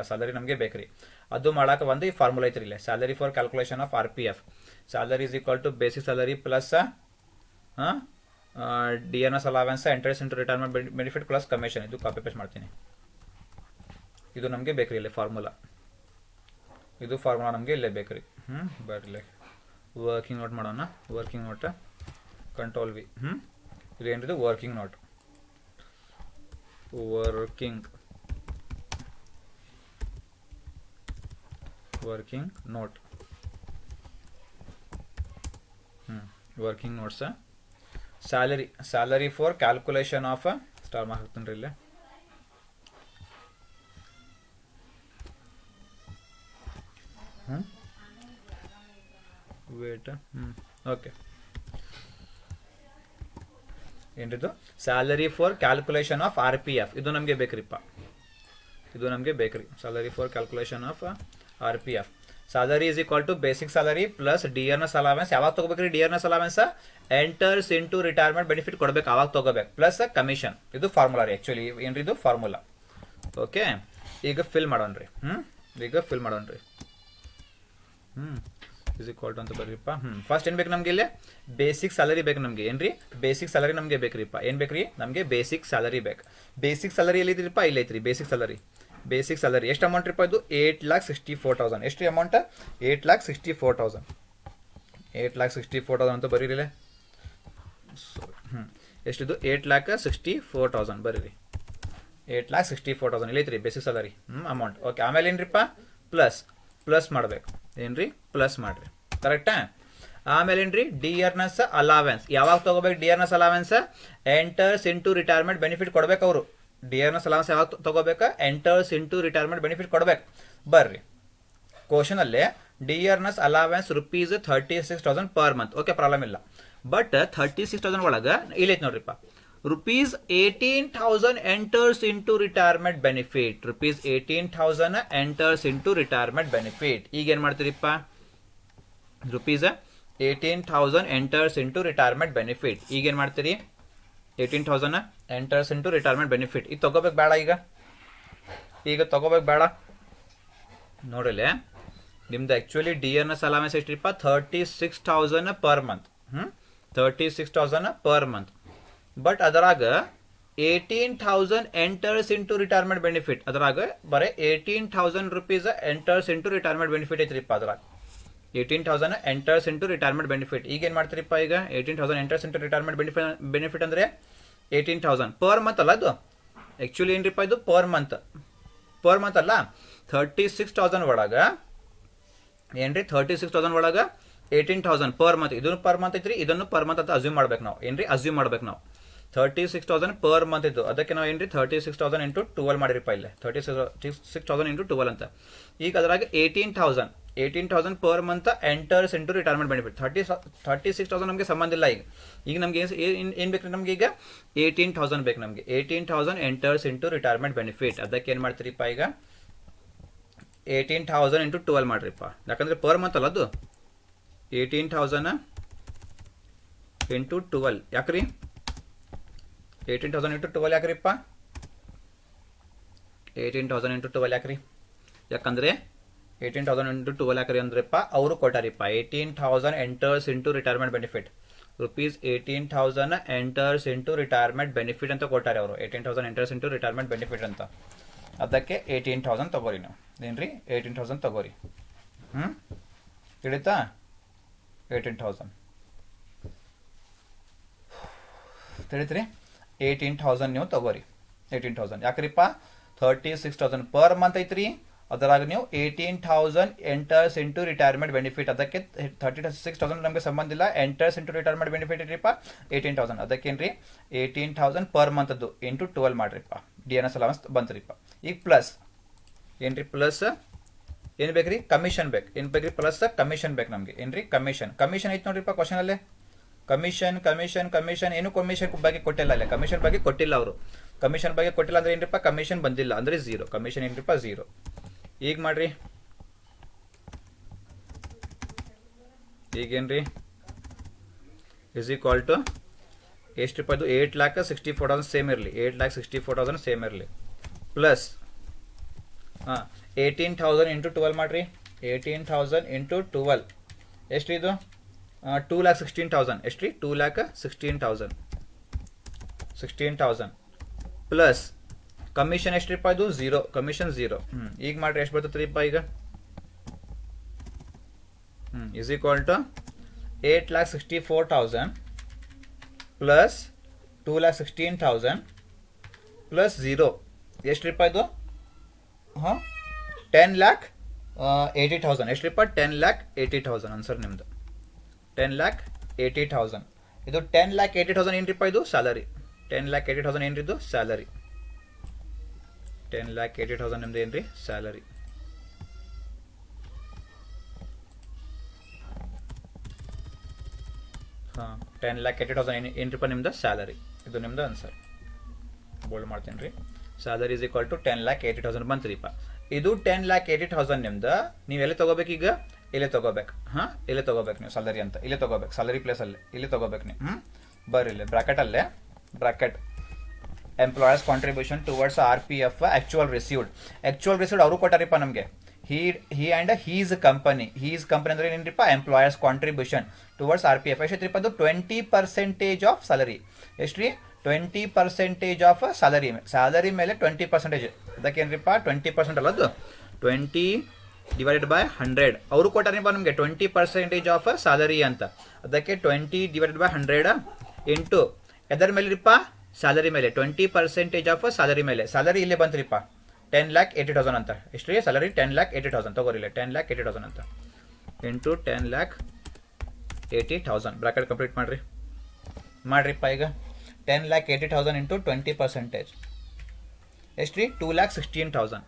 ಅದು ಮಾಡಕ್ಕೆ ಒಂದು ಈ ಫಾರ್ಮುಲಾ ಐತ್ರಿ ಇಲ್ಲ. Salary for calculation of RPF. Salary is equal to basic salary plus DNS allowance enters into retirement benefit plus commission. ಇದು ಕಾಪಿ ಪೇಸ್ಟ್ ಮಾಡ್ತೀನಿ. ಇದು ನಮಗೆ ಬೇಕ್ರಿ ಇಲ್ಲೇ ಫಾರ್ಮುಲಾ. ನಮಗೆ ಇಲ್ಲೇ ಬೇಕ್ರಿ. ಬರ್ರಿ ವರ್ಕಿಂಗ್ ನೋಟ್ ಮಾಡೋಣ. Working note control V. ಇದು ಏನಿದೆ? Working note. Working notes. Salary for calculation of star mark ಹಾಕ್ತೀನಿ ಇಲ್ಲೇ. ವೇಟ್ ಓಕೆ ಏನಿದು salary for calculation of R P F ಇದು ನಮಗೆ ಬೇಕ್ರಿಪ್ಪ ಇದು ನಮಗೆ ಬೇಕ್ರಿ salary for calculation of R P F salary is equal to basic salary plus dearness allowance ಯಾವಾಗ ತಗೋಬೇಕ್ರಿ dearness allowance enters into retirement benefit ಕೊಡ್ಬೇಕು ಆವಾಗ ತಗೋಬೇಕು ಪ್ಲಸ್ ಕಮಿಷನ್ ಇದು ಫಾರ್ಮುಲಾ ರೀ ಆಕ್ಚುಲಿ ಏನ್ರಿ ಇದು ಫಾರ್ಮುಲಾ ಓಕೆ ಈಗ ಫಿಲ್ ಮಾಡೋಣ್ರಿ ಈಗ ಫಿಲ್ ಮಾಡೋಣ್ರಿ ಇಸ್ ಈಕ್ವಲ್ ಟು ಅಂತ ಬರ್ರಿಪ್ಪ ಫಸ್ಟ್ ಏನ್ ಬೇಕು ನಮ್ಗೆ ಇಲ್ಲಿ ಬೇಸಿಕ್ ಸ್ಯಾಲರಿ ಬೇಕು ನಮ್ಗೆ ಏನ್ರಿ ಬೇಸಿಕ್ ಸ್ಯಾಲರಿ ನಮ್ಗೆ ಬೇಕ್ರಿಪ್ಪ ಏನ್ ಬೇಕ್ರಿ ನಮ್ಗೆ ಬೇಸಿಕ್ ಸ್ಯಾಲರಿ ಬೇಕು ಬೇಸಿಕ್ ಸ್ಯಾಲರಿ ಎಲ್ಲಿ ಐತ್ರಿಪ್ಪ ಇಲ್ಲಿ ಐತ್ರಿ ಬೇಸಿಕ್ ಸ್ಯಾಲರಿ ಎಷ್ಟು ಅಮೌಂಟ್ ರೀಪ್ಪ ಇದು 8,64,000 ಎಷ್ಟು ಅಮೌಂಟ್ 8,64,000 8,64,000 ಅಂತ ಬರೀರಿಲ್ಲ ಎಷ್ಟಿದು 8,64,000 ಬರೀರಿ 8,64,000 ಇಲ್ಲಿ ಐತ್ರಿ ಬೇಸಿಕ್ ಸ್ಯಾಲರಿ ಅಮೌಂಟ್ ಓಕೆ ಆಮೇಲೆ ಏನ್ರಿಪ್ಪ ಪ್ಲಸ್ ಮಾಡ್ಬೇಕು ಏನ್ರಿ ಪ್ಲಸ್ ಮಾಡ್ರಿ ಕರೆಕ್ಟಾ ಆಮೇಲೆ ಏನ್ರಿ ಡಿಯರ್ನೆಸ್ ಅಲಾವೆನ್ಸ್ ಯಾವಾಗ ತಗೋಬೇಕು dearness allowance enters into retirement benefit ಕೊಡ್ಬೇಕು ಅವರು ಡಿಯರ್ನೆಸ್ ಅಲಾವೆನ್ಸ್ ಯಾವಾಗ ತಗೋಬೇಕು ಎಂಟರ್ಸ್ ಇಂಟು ರಿಟೈರ್ಮೆಂಟ್ ಬೆನಿಫಿಟ್ ಕೊಡ್ಬೇಕು ಬರ್ರಿ ಕ್ವಶನ್ ಅಲ್ಲಿ dearness allowance rupees 36,000 per month okay problem ಇಲ್ಲ ಬಟ್ 36,000 ಒಳಗೆ ಇಲ್ಲೈತೆ ನೋಡ್ರಿಪ್ಪ rupees 18,000 enters into retirement benefit rupees 18,000 enters into retirement benefit ಈಗ ಏನು ಮಾಡ್ತೀರಿಪ್ಪ rupees 18,000 enters into retirement benefit ಈಗ ಏನು ಮಾಡ್ತೀರಿ 18,000 enters into retirement benefit ಈಗ ತಗೋಬೇಕು ಬೇಡ ಈಗ ತಗೋಬೇಕು ಬೇಡ ನೋಡಿಲೆ ನಿಮ್ದು ಆಕ್ಚುಲಿ ಡಿಯರ್ನೆಸ್ ಅಲವೆನ್ಸ್ ಎಷ್ಟಿಪ್ಪ 36,000 per month 36,000 per month but ಅದರಾಗ 18,000 ಎಂಟರ್ಸ್ ಇಂಟು ರಿಟೈರ್ಮೆಂಟ್ ಬೆನಿಫಿಟ್ ಅದರಾಗ ಬರೀ 18,000 rupees enters into retirement benefit ಐತ್ರಿಪ್ಪ ಅದ್ರಾಗ 18,000 ಎಂಟರ್ಸ್ ಇಂಟು ರಿಟೈರ್ಮೆಂಟ್ ಬೆನಿಫಿಟ್ ಈಗ ಏನು ಮಾಡ್ತೀರಿಪ್ಪ ಈಗ 18,000 ಎಂಟರ್ಸ್ ಇಂಟು ರಿಟೈರ್ಮೆಂಟ್ ಬೆನಿಫಿಟ್ ಅಂದರೆ 18,000 ಪರ್ ಮಂತ್ ಅಲ್ಲ ಅದು ಆಕ್ಚುಲಿ ಏನ್ರಿಪ್ಪ ಇದು ಪರ್ ಮಂತ್ ಅಲ್ಲ 36,000 ಒಳಗ ಏನ್ರಿ 36,000 ಒಳಗ 18,000 ಪರ್ ಮಂತ್ ಇದನ್ನು ಪರ್ ಮಂತ್ ಐತ್ರಿ ಇದನ್ನು ಪರ್ ಮಂತ್ ಅಂತ ಅಸ್ಯೂಮ್ ಮಾಡ್ಬೇಕು ನಾವು ಏನ್ರಿ ಅಸ್ಯೂಮ್ ಮಾಡ್ಬೇಕು ನಾವು 36,000 ಪರ್ ಮಂತ್ ಇದ್ದು ಅದಕ್ಕೆ ನಾವು ಏನ್ರಿ 36,000 ಇಂಟು 12 ಮಾಡಿರಿಪ್ಪ ಇಲ್ಲಿ 36,000 ಇಂಟು 12 ಅಂತ ಈಗ ಅದ್ರಾಗ 18,000 per month enters into retirement benefit 36,000 ನಮಗೆ ಸಂಬಂಧ ಇಲ್ಲ ಈಗ ನಮ್ಗೆ ಏನು ಬೇಕು ನಮ್ಗೆ ಈಗ 18,000 ಬೇಕು ನಮಗೆ 18,000 ಎಂಟರ್ಸ್ ಇಂಟು ರಿಟೈರ್ಮೆಂಟ್ ಬೆನಿಫಿಟ್ ಅದಕ್ಕೆ ಏನು ಮಾಡ್ತೀರಿಪ್ಪ ಈಗ 18,000 ಇಂಟು 12 ಮಾಡ್ರಿಪ್ಪ ಯಾಕಂದ್ರೆ ಪರ್ ಮಂತ್ ಅಲ್ಲ ಅದು 18,000 ಇಂಟು 12 ಯಾಕ್ರಿ 18,000 ಇಂಟು 12 ಯಾಕ್ರಿಪ್ಪ 18,000 ಇಂಟು 12 ಯಾಕ್ರಿ ಯಾಕಂದ್ರೆ 18,000 ಇಂಟು 12 ಯಾಕ್ರಿ ಅಂದ್ರಪ್ಪ ಅವರು ಕೊಟ್ಟಾರಿಪ್ಪ 18,000 enters into retirement benefit rupees 18,000 enters into retirement benefit ಅಂತ ಕೊಟ್ಟಾರೆ ಅವರು 18,000 ಎಂಟರ್ಸ್ ಇಂಟು ರಿಟೈರ್ಮೆಂಟ್ ಬೆನಿಫಿಟ್ ಅಂತ ಅದಕ್ಕೆ 18,000 ತಗೋರಿ ನಾವು ಏನ್ರಿ 18,000 ತಗೋರಿ ತಿಳಿತಾ 18,000 ತಿಳಿತ್ರಿ 18,000 ನೀವು ತಗೋರಿ 18,000 ಯಾಕ್ರಿಪ್ಪ 36,000 ಪರ್ ಮಂತ್ ಐತ್ರಿ ಅದರಾಗ ನೀವು 18,000 ಎಂಟರ್ಸ್ ಇಂಟು ರಿಟೈರ್ಮೆಂಟ್ ಬೆನಿಫಿಟ್ ಅದಕ್ಕೆ 36,000 ನಮಗೆ ಸಂಬಂಧ ಇಲ್ಲ ಎಂಟರ್ಸ್ ಇಂಟು ರಿಟೈರ್ಮೆಂಟ್ ಬೆನಿಫಿಟ್ ಇಟ್ರಿಪ್ಪ 18,000 ಅದಕ್ಕೇನ್ರಿ 18,000 ಪರ್ ಮಂತ್ ಅದು ಇಂಟು 12 ಮಾಡ್ರಿಪ್ಪ ಡಿಎನ್ಎಸ್ ಅಲವೆನ್ಸ್ ಬಂತ್ರಿಪ್ಪ ಈಗ ಪ್ಲಸ್ ಏನ್ರಿ ಪ್ಲಸ್ ಏನು ಬೇಕ್ರಿ ಕಮಿಷನ್ ಬೇಕು ಏನು ಬೇಕ್ರಿ ಪ್ಲಸ್ ಕಮಿಷನ್ ಬೇಕು ನಮಗೆ ಏನ್ರಿ ಕಮಿಷನ್ ಐತೆ ನೋಡ್ರಿಪ್ಪ ಕ್ವಶನ್ ಅಲ್ಲೇ ಕಮಿಷನ್ ಏನು ಕಮಿಷನ್ ಬಗ್ಗೆ ಕೊಟ್ಟಿಲ್ಲ ಅಲ್ಲೇ ಕಮಿಷನ್ ಬಗ್ಗೆ ಕೊಟ್ಟಿಲ್ಲ ಅವರು ಕಮಿಷನ್ ಬಗ್ಗೆ ಕೊಟ್ಟಿಲ್ಲ ಅಂದ್ರೆ ಏನ್ರಿಪ್ಪ ಕಮಿಷನ್ ಬಂದಿಲ್ಲ ಅಂದ್ರೆ ಝೀರೋ ಕಮಿಷನ್ ಏನ್ರಿಪ್ಪ ಝೀರೋ ಈಗ ಮಾಡ್ರಿ ಈಗೇನ್ರಿ ಇಸ್ ಈಕ್ವಲ್ ಟು ಎಷ್ಟು ರೂಪಾಯಿದು 8,64,000 ಸೇಮ್ ಇರಲಿ 8,64,000 ಸೇಮ್ ಇರಲಿ ಪ್ಲಸ್ 18,000 ಇಂಟು 12 ಮಾಡ್ರಿ 18,000 ಇಂಟು 12 ಎಷ್ಟು ಇದು 2,16,000 ಎಷ್ಟು ರೀ 2,16,000 ಪ್ಲಸ್ ಕಮಿಷನ್ ಎಷ್ಟು ರೂಪಾಯಿ ಇದು ಝೀರೋ ಕಮಿಷನ್ ಝೀರೋ ಈಗ ಮಾಡ್ರಿ ಎಷ್ಟು ಬರ್ತೈತೆ ರೀಪ್ಪ ಈಗ is equal to 8,64,000 plus 2,16,000 plus zero ಎಷ್ಟು ರೂಪಾಯಿ ಇದು 10,80,000 ಎಷ್ಟು ರೂಪಾಯಿ 10,80,000 ಆನ್ಸರ್ ನಿಮ್ದು 10,80,000 ಇದು 10,80,000 ಏನು ರೂಪಾಯಿ ಇದು ಸ್ಯಾಲರಿ 10,80,000 ಏನ್ರಿ ಇದು ಸ್ಯಾಲರಿ 10,80,000 ನಿಮ್ದು ಏನ್ರಿ ಸ್ಯಾಲರಿ ಹಾಂ 10,80,000 ಏನ್ರಿಪ್ಪ ನಿಮ್ದು ಸ್ಯಾಲರಿ. ಇದು ನಿಮ್ದು ಆನ್ಸರ್. ಬೋಲ್ಡ್ ಮಾಡ್ತೀನಿ ರೀ. ಸ್ಯಾಲರಿ ಇಸ್ ಈಕ್ವಲ್ ಟು 10,80,000 ಬಂತ್ರಿಪ್ಪ. ಇದು 10,80,000 ನಿಮ್ದು. ನೀವು ಎಲ್ಲಿ ತೊಗೋಬೇಕು ಈಗ? ಇಲ್ಲೇ ತೊಗೋಬೇಕು. ಹಾಂ, ಇಲ್ಲೇ ತೊಗೋಬೇಕು ನೀವು ಸ್ಯಾಲರಿ ಅಂತ. ಇಲ್ಲೇ ತೊಗೋಬೇಕು, ಸ್ಯಾಲರಿ ಪ್ಲೇಸಲ್ಲಿ ಇಲ್ಲಿ ತೊಗೋಬೇಕು ನೀವು. ಬರ್ರಿ ಇಲ್ಲಿ ಬ್ರಾಕೆಟಲ್ಲೇ, bracket employer's contribution towards RPF actual received ಅವರು ಕೊಟ್ಟಾರಿಪ್ಪ ನಮಗೆ. he and his company ಅಂದ್ರೆ ಏನ್ರಿಪ್ಪ? ಎಂಪ್ಲಾಯರ್ಸ್ ಕಾಂಟ್ರಿಬ್ಯೂಷನ್ ಟುವರ್ಡ್ಸ್ RPF ಎಷ್ಟಿತ್ರಿಪ್ಪ? ಅದು 20% ಆಫ್ ಸ್ಯಾಲರಿ. ಎಷ್ಟು ರೀ? 20% ಆಫ್ ಸ್ಯಾಲರಿ ಮೇಲೆ 20%. ಅದಕ್ಕೇನ್ರಿಪ್ಪ 20% ಅಲ್ಲ, ಅದು 20 ಡಿವೈಡೆಡ್ ಬೈ 100. ಅವರು ಕೊಟ್ಟಾರಿಪ್ಪ ನಮಗೆ 20% ಆಫ್ ಸ್ಯಾಲರಿ ಅಂತ. ಅದಕ್ಕೆ 20 ಡಿವೈಡೆಡ್ ಬೈ 100 ಇಂಟು ಎದರ ಮೇಲೆ ರೀಪ್ಪ? ಸ್ಯಾಲರಿ ಮೇಲೆ. 20% ಆಫ್ ಸ್ಯಾಲರಿ ಮೇಲೆ. ಸ್ಯಾಲರಿ ಇಲ್ಲೇ ಬಂತ್ರಿಪ್ಪ 10,80,000 ಅಂತ. ಎಷ್ಟು ರೀ ಸ್ಯಾಲರಿ? 10,80,000 ತಗೋರಿಲ್ಲ, 10,80,000 ಅಂತ ಇಂಟು 10,80,000 ಬ್ರಾಕೆಟ್ ಕಂಪ್ಲೀಟ್ ಮಾಡ್ರಿಪ್ಪ. ಈಗ 10,80,000 ಇಂಟು 20% ಎಷ್ಟು ರೀ? 2,16,000.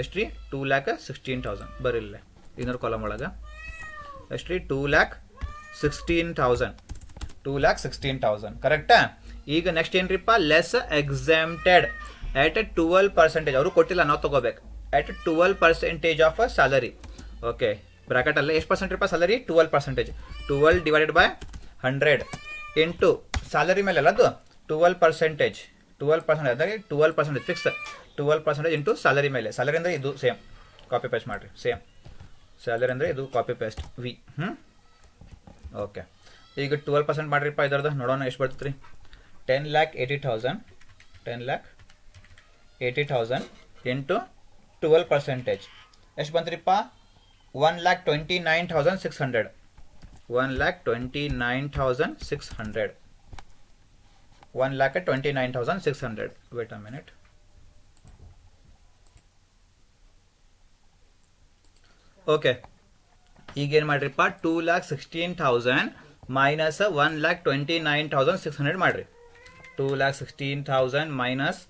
ಎಷ್ಟು ರೀ? 2,16,000. ಬರಿಲ್ಲ ಇನ್ನೊಂದು ಕಾಲಮ್ ಒಳಗೆ. ಎಷ್ಟು ರೀ? 2,16,000. 2,16,000 ಕರೆಕ್ಟಾ? ಈಗ ನೆಕ್ಸ್ಟ್ ಏನ್ರಿಪ್ಪ? Less exempted at 12%. ಅವರು ಕೊಟ್ಟಿಲ್ಲ, ನಾವು ತಗೋಬೇಕು. at 12% of salary. Okay, bracket ಅಲ್ಲೇ ಎಷ್ಟು ಪರ್ಸೆಂಟ್ ರೀಪ್ಪ salary? 12%. 12 divided by 100 into salary ಮೇಲೆ ಅಲ್ಲ, ಅದು 12%. 12% ಅಂದರೆ 12% ಫಿಕ್ಸ್. 12% ಇಂಟು ಸ್ಯಾಲರಿ ಮೇಲೆ. ಸ್ಯಾಲರಿ ಅಂದರೆ ಇದು ಸೇಮ್, ಕಾಪಿ ಪೇಸ್ಟ್ ಮಾಡಿರಿ. ಸೇಮ್ ಸ್ಯಾಲರಿ ಅಂದರೆ ಇದು ಕಾಪಿ ಪೇಸ್ಟ್ ವಿ. ಓಕೆ, ಈಗ 12% ಮಾಡಿರಿಪ್ಪ. ಇದರದ್ದು ನೋಡೋಣ ಎಷ್ಟು ಬರ್ತದೆ ರೀ. 10,80,000 10,80,000 ಇಂಟು 12% ಎಷ್ಟು ಬಂತ್ರಿಪ್ಪ? 1,29,600. 1,29,600. 1,29,600. Wait a minute. ಓಕೆ, ಈಗೇನು ಮಾಡ್ರಿಪ್ಪ? 2,16,000 ಮೈನಸ್ 1,29,600 ಮಾಡ್ರಿ. 2,16,000 ಮೈನಸ್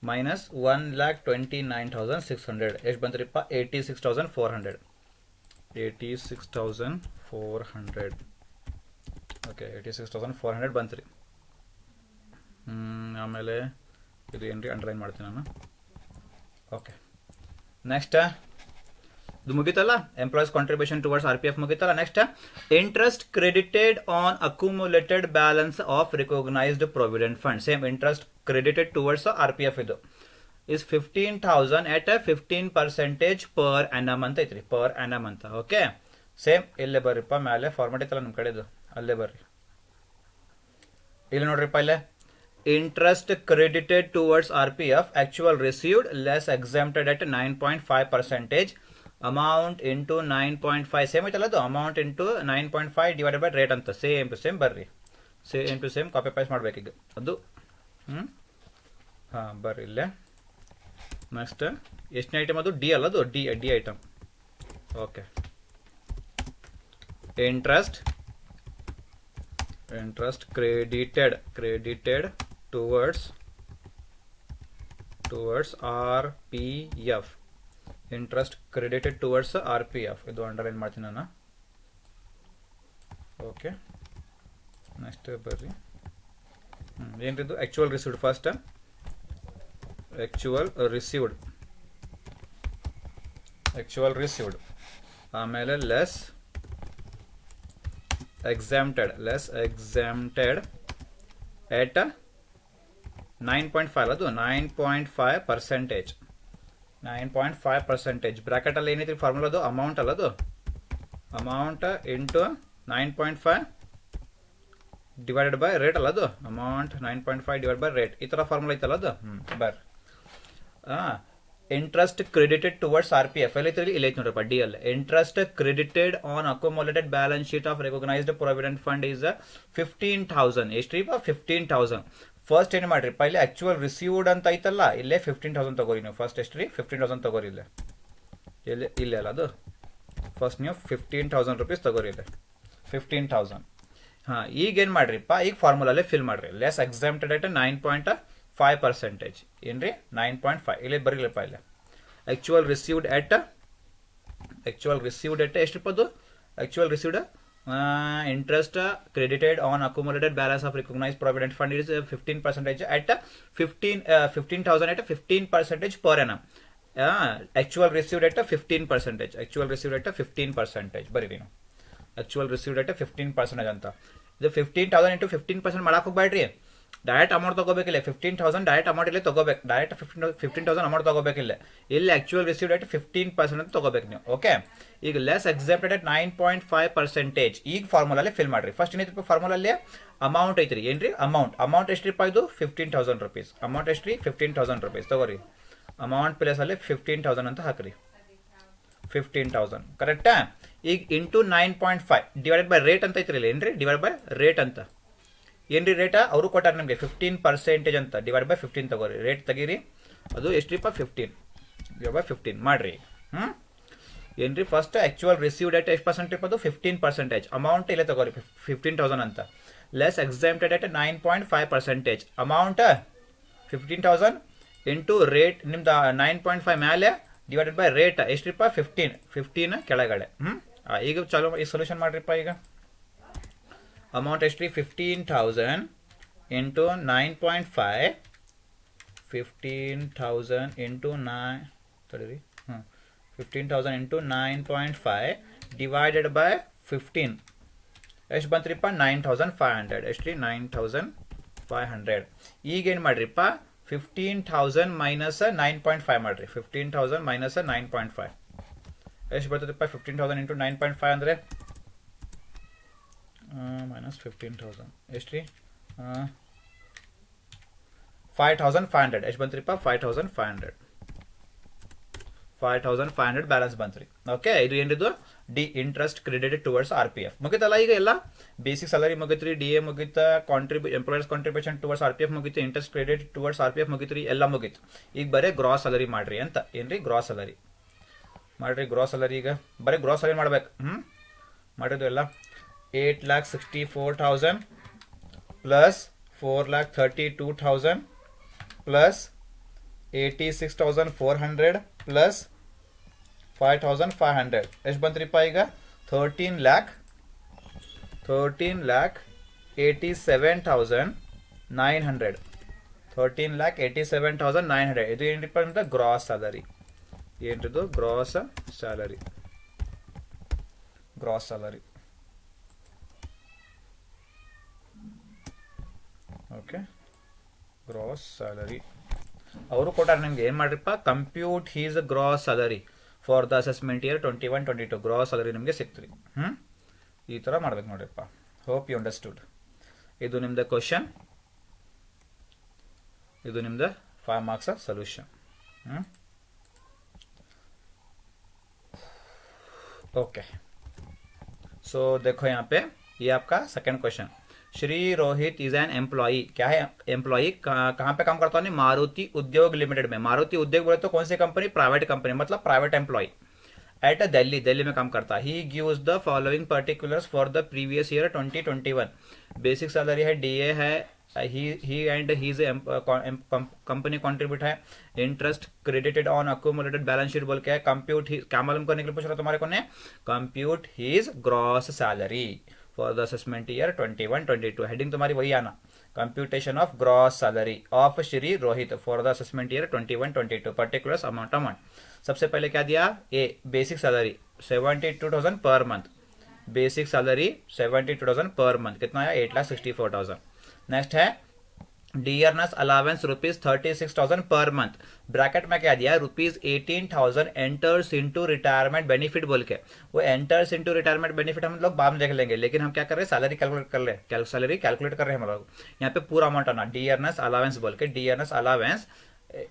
ಮೈನಸ್ 1,29,600 ಎಷ್ಟು ಬಂತ್ರಿಪ್ಪ? 86,400. 86,400. ಓಕೆ, 86,400 ಬಂತ್ರಿ. ಆಮೇಲೆ ಇದು ಏನ್ರಿ ಅಂಡರ್ಲೈನ್ ಮಾಡ್ತೀನಿ ನಾನು. ಓಕೆ, ನೆಕ್ಸ್ಟ್ ಇದು ಮುಗಿತಲ್ಲ, ಎಂಪ್ಲಾಯೀಸ್ ಕಾಂಟ್ರಿಬ್ಯೂಷನ್ ಟುವರ್ಡ್ಸ್ RPF ಮುಗಿತಲ್ಲ. Next interest credited on accumulated balance of recognised provident fund. Same interest credited towards RPF ಇದು ಇಸ್ 15,000 at 15% ಪರ್ annum ಅಂತ ಐತ್ರಿ. ಪರ್ annum ಅಂತ. ಓಕೆ, ಸೇಮ್ ಇಲ್ಲೇ ಬರ್ರಿಪ್ಪ. ಮೇಲೆ ಫಾರ್ಮೆಟ್ ಐತಲ್ಲ ನಮ್ಮ ಕಡೆದು, ಅಲ್ಲೇ ಬರ್ರಿ. ಇಲ್ಲಿ ನೋಡ್ರಿಪ್ಪ, ಇಲ್ಲೇ interest credited towards RPF actual received less exempted at 9.5%. Amount into 9.5 same ಐತಲ್ಲ, ಅದು amount into 9.5 divided by rate ಅಂತ. ಸೇಮ್ ಟು ಸೇಮ್ ಬರ್ರಿ. Same to same copy paste ಮಾಡ್ಬೇಕೀಗ ಅದು. ಹಾಂ, ಬರ್ರಿ ಇಲ್ಲೇ. ನೆಕ್ಸ್ಟ್ ಎಷ್ಟನೇ ಐಟಮ್? ಅದು ಡಿ ಅಲ್ಲ, ಅದು D item. Okay, interest credited towards RPF. Interest credited towards RPF ಇದು ಅಂಡರ್ಲೈನ್ ಮಾಡ್ತೀನಿ ನಾನು. ಓಕೆ, ನೆಕ್ಸ್ಟ್ ಬರ್ರಿ. ಏನ್ರಿದು? Actual received. First actual received ಆಮೇಲೆ ಲೆಸ್ ಎಕ್ಸಾಮ್ಟೆಡ್ ಎಟ್ 9.5 ಅದು 9.5%. 9.5% ಬ್ರಾಕೆಟಲ್ಲಿ ಏನೈತಿ ಫಾರ್ಮುಲಾ? ಅದು ಅಮೌಂಟ್ ಅಲ್ಲ, ಅದು amount into 9.5 divided by rate ಅಲ್ಲ, ಅದು ಅಮೌಂಟ್ 9.5 ಡಿವೈಡ್ ಬೈ ರೇಟ್. ಈ ಥರ ಫಾರ್ಮುಲಾ ಐತಲ್ಲ ಅದು. ಬರ್ರಿ. Interest credited towards RPF ಎಲ್ಲೈತಿ? ಇಲ್ಲ ಐತಿ ನೋಡ್ರಪ್ಪ, ಡಿ ಅಲ್ಲೇ. Interest credited on accumulated balance sheet of recognised provident fund is 15,000. ಎಷ್ಟ್ರಿಪ್ಪ? 15,000. First ಏನು ಮಾಡ್ರಿಪ್ಪ, ಇಲ್ಲಿ ಆಕ್ಚುವಲ್ ರಿಸೀವ್ಡ್ ಅಂತ ಐತಲ್ಲ, ಇಲ್ಲೇ 15,000 ತಗೋರಿ ನೀವು. ಫಸ್ಟ್ ಎಷ್ಟು ರೀ? 15,000 ತಗೋರಿ. ಇಲ್ಲೇ ಅಲ್ಲ ಅದು. ಫಸ್ಟ್ ನೀವು 15,000 ರೂಪೀಸ್ ತಗೋರಿ ಇದೆ. 15,000. ಹಾಂ, ಈಗೇನು ಮಾಡ್ರಿಪ್ಪ? ಈಗ ಫಾರ್ಮುಲಲ್ಲೇ ಫಿಲ್ ಮಾಡ್ರಿ. Less exempted at 9.5%. ಏನ್ರಿ? 9.5 ಇಲ್ಲೇ ಬರೀಲಪ್ಪ. ಇಲ್ಲೇ ಆಕ್ಚುವಲ್ ರಿಸೀವ್ಡ್ ಎಟ್ ಎಷ್ಟಿಪ್ಪ? ಅದು Actual received interest credited on accumulated balance of recognized provident fund is 15% at 15,000 at 15% per annum. Actual received at 15%. Actual received at 15%. ಬರೀ ನೀನು actual received at 15% ಅಂತ. ಇದು 15,000 into 15% ಮಾಡಕ್ಕೆ ಹೋಗ್ಬೇಡ್ರಿ. Direct amount ತಗೋಬೇಕಿಲ್ಲ. 15,000 ಡೈರೆಕ್ಟ್ ಅಮೌಂಟ್ ಇಲ್ಲಿ ತಗೋಬೇಕು. Direct 15,000 amount ತಗೋಬೇಕಿಲ್ಲ. ಇಲ್ಲಿ actual received at 15% ಅಂತ ತಗೋಬೇಕು ನೀವು. ಓಕೆ, ಈಗ ಲೆಸ್ ಎಕ್ಸೆಪ್ಟೆಡ್ ಅಟ್ 9.5%. ಈಗ ಫಾರ್ಮುಲಲ್ಲಿ ಫಿಲ್ ಮಾಡ್ರಿ. ಫಸ್ಟ್ ಏನಿತ್ತು ಫಾರ್ಮುಲಲ್ಲಿ ಅಮೌಂಟ್ ಐತ್ರಿ. ಏನ್ರಿ ಅಮೌಂಟ್ ಎಷ್ಟ್ರಿಪ್ಪ ಇದು 15,000 rupees. ಅಮೌಂಟ್ ಎಷ್ಟ್ರಿ 15,000 rupees ತಗೋರಿ. ಅಮೌಂಟ್ ಪ್ಲಸ್ ಅಲ್ಲಿ 15,000 ಅಂತ ಹಾಕ್ರಿ. 15,000 ಕರೆಕ್ಟಾ. ಈಗ ಇಂಟು 9.5 ಡಿವೈಡೆಡ್ ಬೈ ರೇಟ್ ಅಂತ ಐತ್ರಿ. ಏನ್ರಿ ಡಿವೈಡ್ ಬೈ ರೇಟ್ ಅಂತ ಏನ್ರಿ ರೇಟ ಅವರು ಕೊಟ್ಟಾರ ನಿಮಗೆ 15% ಅಂತ. ಡಿವೈಡ್ ಬೈ 15 ತಗೋರಿ. ರೇಟ್ ತೆಗೀರಿ. ಅದು ಎಷ್ಟ್ರಿಪ್ಪ 15 ಡಿವೈಡ್ ಬೈ 15 ಮಾಡ್ರಿ. ಏನ್ರಿ ಫಸ್ಟ್ ಆಕ್ಚುಯಲ್ ರಿಸೀವ್ಡ್ ಅಟ್ ಎಷ್ಟು ಪರ್ಸೆಂಟ್ ಇರ್ಬೋದು 15%. ಅಮೌಂಟ್ ಇಲ್ಲೇ ತಗೋರಿ 15,000 ಅಂತ. Less exempted at 9.5%. Amount 15,000 into rate ನಿಮ್ದು 9.5 ಮೇಲೆ ಡಿವೈಡೆಡ್ ಬೈ ರೇಟ್ ಎಷ್ಟ್ರಿಪ್ಪ 15 ಕೆಳಗಡೆ. ಈಗ ಚಲೋ ಈ ಸೊಲ್ಯೂಷನ್ ಮಾಡ್ರಿಪ್ಪ. ಈಗ ಅಮೌಂಟ್ ಎಷ್ಟ್ರಿ 15,000 ಇಂಟು 9.5 15,000 ಇಂಟು 9 ತಡೀರಿ 15,000 ಇಂಟು 9.5 ಡಿವೈಡೆಡ್ ಬೈ 15 ಎಷ್ಟು ಬಂತ್ರಿಪ್ಪ 9,500. ಎಷ್ಟ್ರಿ 9,500. ಈಗೇನು ಮಾಡ್ರಿಪ್ಪ 15,000 ಮೈನಸ್ 9.5 ಮಾಡ್ರಿ. 15,000 ಮೈನಸ್ 9.5 ಎಷ್ಟು ಬರ್ತದಪ್ಪ 15,000 ಇಂಟು 9.5 ಅಂದರೆ ಮೈನಸ್ 15,000 ಎಷ್ಟ್ರಿ 5,500. ಎಷ್ಟು ಬಂತ್ರಿಪ್ಪ 5,500 ಬ್ಯಾಲೆನ್ಸ್ ಬಂತ್ರಿ. ಓಕೆ, ಇದು ಏನಿದು D interest credited towards RPF ಮುಗಿತಲ್ಲ. ಈಗ ಎಲ್ಲ ಬೇಸಿಕ್ ಸ್ಯಾಲರಿ ಮುಗಿತ್ರಿ, DA ಮುಗಿತ, ಎಂಪ್ಲಾಯರ್ಸ್ ಕಾಂಟ್ರಿಬ್ಯೂಷನ್ ಟುವರ್ಡ್ಸ್ RPF ಮುಗಿತು, ಇಂಟ್ರೆಸ್ಟ್ ಕ್ರೆಡಿಟ್ ಟುವರ್ಡ್ಸ್ RPF ಮುಗಿತ್ರಿ, ಎಲ್ಲ ಮುಗಿತು. ಈಗ ಬರೀ ಗ್ರಾಸ್ ಸ್ಯಾಲರಿ ಮಾಡ್ರಿ ಅಂತ. ಏನ್ರಿ ಗ್ರಾಸ್ ಸ್ಯಾಲರಿ ಮಾಡ್ರಿ. ಗ್ರಾಸ್ ಸ್ಯಾಲರಿ ಈಗ ಬರೀ ಗ್ರಾಸ್ ಸ್ಯಾಲರಿ ಮಾಡ್ಬೇಕು. ಮಾಡಿದ್ದು ಎಲ್ಲ 8,64,000 ಪ್ಲಸ್ 4,32,000 ಪ್ಲಸ್ 86,400 ಪ್ಲಸ್ 5,500 ಎಷ್ಟು ಬಂತ್ರಿಪ್ಪ ಈಗ 13,87,900. 13,87,900 ಇದು ಏನ್ರಿಪ್ಪ ಅಂತ gross salary. ಏನ್ರಿದು gross salary. Gross salary. Okay, gross salary ಅವರು ಕೊಟ್ಟಾರ ನಿಮ್ಗೆ. ಏನು ಮಾಡ್ರಿಪ್ಪ compute he's gross salary for the assessment year 21-22 gross salary ನಿಮಗೆ ಸಿಕ್ತ್ರಿ. ಈ ಥರ ಮಾಡ್ಬೇಕು ನೋಡ್ರಿಪ್ಪ. Hope you understood. ಇದು ನಿಮ್ದು ಕ್ವಶನ್, ಇದು ನಿಮ್ದು 5 marks ಸೊಲ್ಯೂಷನ್. ओके, सो देखो यहाँ पे ये आपका second question. Shri Rohit is an employee. क्या है एम्प्लॉई? कहाँ पे काम करता है? मारुति उद्योग लिमिटेड में. मारुति उद्योग बोले तो कौन सी कंपनी? प्राइवेट कंपनी, मतलब प्राइवेट एम्प्लॉई एट दिल्ली में काम करता है. He gives the following particulars for the previous year 2021. Basic salary है, DA है, he and his company contribute है, interest credited on accumulated balance sheet बोल के है. कंप्यूट क्या मालूम करने के लिए पूछ रहा तुम्हारे को ने? Compute his gross salary for the assessment year 21-22. Heading तुम्हारी वही आना, computation of gross salary of Shri Rohit for the assessment year 21-22. Particulars amount. सबसे पहले क्या दिया? ए basic salary 72,000 per month. Basic salary 72,000 per month. कितना आया? 8,64,000. नेक्स्ट है dearness allowance ₹36,000 per month. Bracket में क्या दिया? ₹18,000 एंटर्स इनटू रिटायरमेंट बेनिफिट बोल के. वो एंटर्स इनटू रिटायरमेंट बेनिफिट हम लोग बाद में देख लेंगे, लेकिन हम क्या कर रहे हैं? सैलरी कैलकुलेट कर रहे हैं. सैलरी कैलकुलेट कर रहे हैं हम लोग. यहाँ पे पूरा अमाउंट आना डियरनेस अलावेंस बोल के. डियरनेस अलावेंस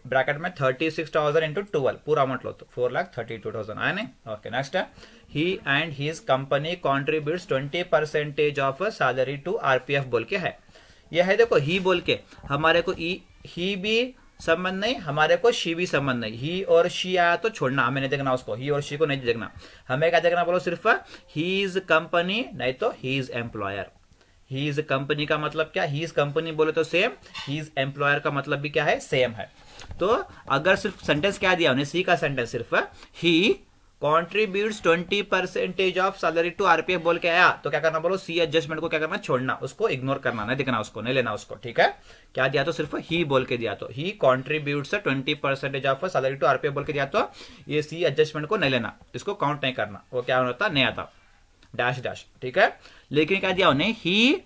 ब्रैकेट में 36,000 इंटू 12 पूरा अमाउंट लो तो 4,32,000 आया नहीं. ओके, नेक्स्ट है ही and his company contributes 20% of salary to RPF बोल के है. यह है देखो ही बोल के. हमारे को ही भी संबंध नहीं, हमारे को शी भी संबंध नहीं. ही और शी आया तो छोड़ना, हमें नहीं देखना उसको. ही और शी को नहीं देखना. हमें क्या देखना बोलो? सिर्फ हीज कंपनी, नहीं तो हीज एम्प्लॉयर. हीज कंपनी का मतलब क्या? हीज कंपनी बोले तो सेम, हीज एम्प्लॉयर का मतलब भी क्या है? सेम है. तो अगर सिर्फ सेंटेंस क्या दिया उन्हें? सी का सेंटेंस सिर्फ ही contributes 20% of salary to RPF बोल के आया तो क्या करना बोलो, सी एडजस्टमेंट को क्या करना, छोड़ना, उसको इग्नोर करना, नहीं दिखना उसको, नहीं लेना उसको, ठीक है। क्या दिया तो सिर्फ ही बोल के दिया, तो ही contributes 20% of salary to RPF बोल के दिया, तो ये सी एडजस्टमेंट को नहीं लेना, इसको काउंट नहीं करना, वो क्या होता, नहीं आता, डैश डैश, ठीक है। लेकिन क्या दिया उन्हें, ही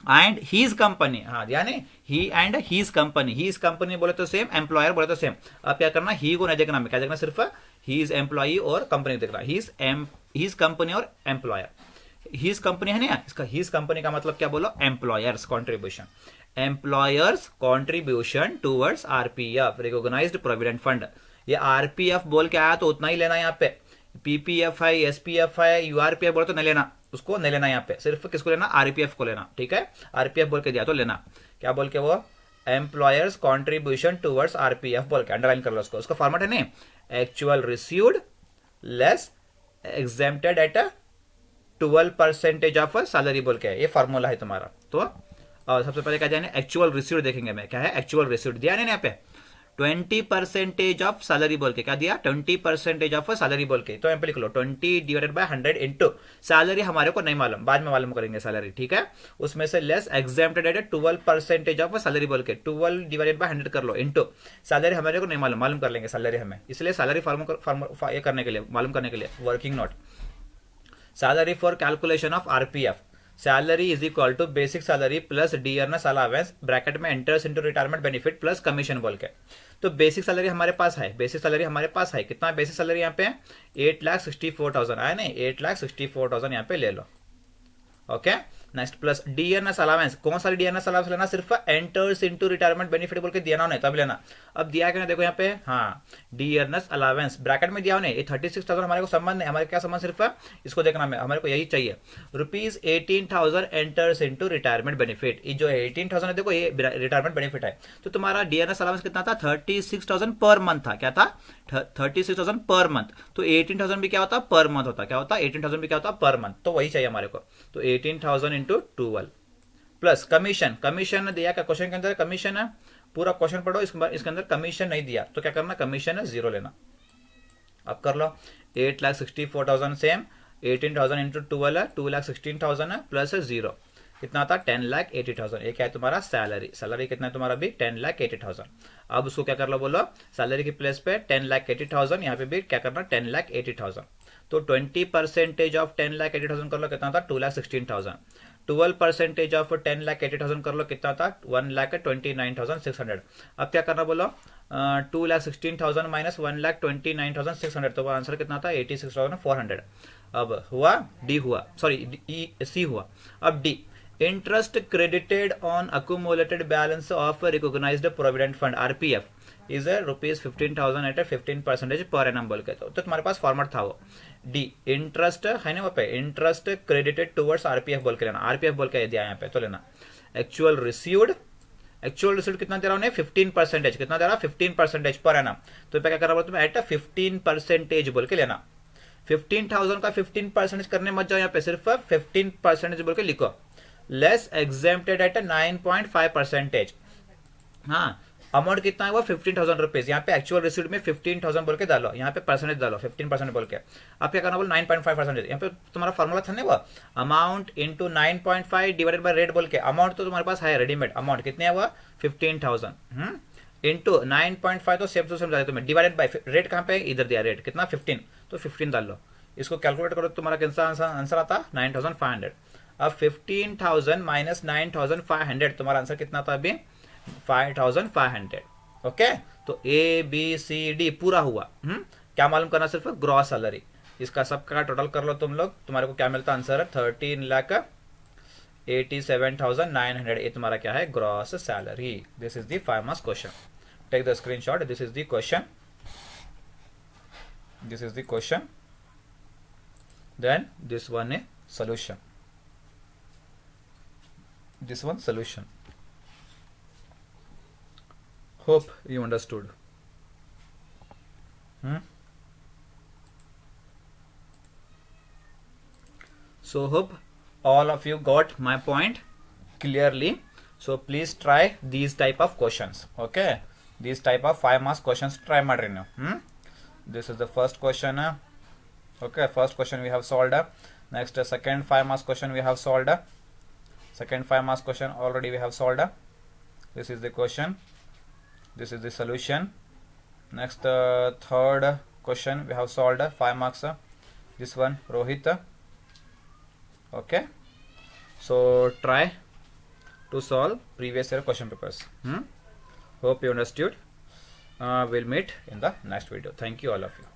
एंड हीज कंपनी, हाँ दिया नहीं, ही and his company, his company बोले तो सेम, एम्प्लॉयर बोले तो सेम। अब क्या करना, ही को नहीं देखना, क्या देखना, सिर्फ हीज एम्प्लॉई और कंपनी देखना, हीज कंपनी और एम्प्लॉयर। हीज कंपनी है ना, इसका हीज कंपनी का मतलब क्या बोलो, employer's contribution, employer's contribution towards RPF recognised provident fund. ये आरपीएफ बोल के आया तो उतना ही लेना, यहाँ पे पीपीएफ है, एसपीएफ है, यूआरपीएफ बोले तो नहीं लेना, उसको नहीं लेना, यहाँ पे सिर्फ किसको लेना, आरपीएफ को लेना, ठीक है। आरपीएफ बोल के दिया तो लेना, क्या बोल के, वो एम्प्लॉयर्स कॉन्ट्रीब्यूशन टूवर्ड्स आरपीएफ बोल के अंडरलाइन कर लो उसको, उसका फॉर्मेट है नहीं, actual received less exempted at 12% of salary बोल के, ये फॉर्मूला है तुम्हारा। तो और सबसे पहले क्या जाने, एक्चुअल रिसीव्ड देखेंगे, मैं क्या है एक्चुअल रिसीव्ड दिया नहीं यहाँ पे, 20% ऑफ सैलरी बोल के क्या दिया, 20% ऑफ सैलरी बोल के, तो यहाँ पे लिख लो 20 डिवाइडेड बाय 100 इंटू सैलरी, हमारे को नहीं मालूम, बाद में मालूम करेंगे सैलरी, ठीक है। उसमें से less exempted at 12% of salary बोल के, 12 डिवाइडेड बाय 100 कर लो इंटू सैलरी, हमारे को नहीं मालूम, मालूम कर लेंगे सैलरी हमें, इसलिए सैलरी ये करने के लिए, मालूम करने के लिए, working note, salary for calculation of RPF, salary is equal to basic salary plus dearness allowance bracket में enters into retirement benefit plus commission बोल के। तो बेसिक सैलरी हमारे पास है, बेसिक सैलरी हमारे पास है, कितना बेसिक सैलरी यहाँ पे 8,64,000 आया नहीं, 8,64,000 यहाँ पे ले लो, okay. Next plus DNS allowance, कौन सा डीएनएस अलावेंस लेना, सिर्फ एंटर्स इनटू रिटायरमेंट बेनिफिट बोल के दिया ना, नहीं तब लेना। अब दिया क्या, देखो यहाँ पे, हाँ डीएनएस अलावेंस ब्रैकेट में दिया नहीं, ये 36,000 हमारे को संबंध नहीं, हमारे क्या संबंध, सिर्फ इसको देखना है, हमारे को यही चाहिए, ₹18,000 एंटर्स इनटू रिटायरमेंट बेनिफिट, ये जो 18,000 है देखो, ये रिटायरमेंट बेनिफिट है। तो तुम्हारा डीएनएस अलावेंस कितना था, 36,000 पर मंथ था, क्या था 36,000 पर मंथ, तो 18,000 भी क्या होता, पर मंथ होता, क्या होता 18,000 भी क्या होता, पर मंथ, तो वही चाहिए हमारे को। तो 18,000 इंटू 12 प्लस कमीशन, कमीशन दिया क्या क्वेश्चन के अंदर, कमीशन है, पूरा क्वेश्चन पढ़ो, इसके अंदर कमीशन नहीं दिया, तो क्या करना, कमीशन है 0 लेना। अब कर लो 8,64,000 सेम, 18,000 इंटू 12 है, 2,16,000 है, प्लस 0 कितना था, 10,80,000, ये क्या है तुम्हारा सैलरी, सैलरी कितना है तुम्हारा भी 10,80,000। अब उसको क्या कर लो, बोलो सैलरी की प्लेस पे 10,80,000, यहाँ पे भी क्या करना 10,80,000, तो 20% ऑफ 10,80,000 कर लो, कितना था 2,16,000, 12% ऑफ 10,80,000 कर लो, कितना था 1,29,600। अब क्या करना बोलो, 2,16,000 माइनस 1,29,600, तो आंसर कितना था 86,400। अब हुआ डी, हुआ सॉरी सी हुआ। अब D, interest credited on accumulated balance of recognised provident fund RPF is ₹15,000 at 15% per annum बोल के, तो तुम्हारे पास फॉर्मेट था वो, डी इंटरेस्ट है ना वहाँ पे, इंटरेस्ट क्रेडिटेड टुवर्ड्स आरपीएफ बोल के लेना, आरपीएफ बोल के दिया यहाँ पे, तो लेना एक्चुअल रिसीव्ड, एक्चुअल रिसीव्ड कितना दे रहा हूँ 15%, कितना दे रहा 15% पर एनम, तो क्या कर रहा हूँ तुम्हें एट 15% बोल के लेना। 15,000 का 15% करने मत जाओ, यहाँ पे सिर्फ 15% बोल के लिखो, लेस एग्जेम्प्टेड एट 9.5%। हाँ अमाउंट कितना है वो 15,000 रुपीज, यहाँ पे एक्चुअल रिसीव्ड में 15,000 बोल के डालो, यहाँ पे परसेंटेज डालो 15% बोल के। अब क्या करना बोलो 9.5%, यहाँ पे तुम्हारा फॉर्मूला था ना वो, amount into 9.5 divided by rate बोल के, अमाउंट तो तुम्हारे पास है रेडीमेड, अमाउंट कितने है वो 15,000 इंटू 9.5, तो सेम टू सेम डाले तुम्हें, डिवाइडेड बाय रेट कहाँ पे इधर दिया, रेट कितना 15, तो 15 डाल लो, इसको कैलकुलेट करो, तुम्हारा कैसा आंसर आता 9,500। अब 15,000 माइनस 9,500, तुम्हारा आंसर कितना था अभी 5,500, ओके। तो ए बी सी डी पूरा हुआ। क्या मालूम करना, सिर्फ ग्रॉस सैलरी, इसका सबका टोटल कर लो तुम लोग, तुम्हारे को क्या मिलता आंसर है 13,87,900, ये तुम्हारा क्या है gross salary. This is the 5 marks question, take the screenshot, this is the question, this is the question, then this one a solution, this one solution. Hope you understood. So hope all of you got my point clearly. So please try these type of questions, okay, these type of 5 marks questions try madrino. This is the first question. Okay, first question we have solved. Next, second 5 marks question we have solved. Second 5 marks question already we have solved. This is the question, this is the solution. Next, third question we have solved, 5 marks. This one, Rohit. Okay, so try to solve previous year question papers. Hope you understood. We'll meet in the next video. Thank you all of you.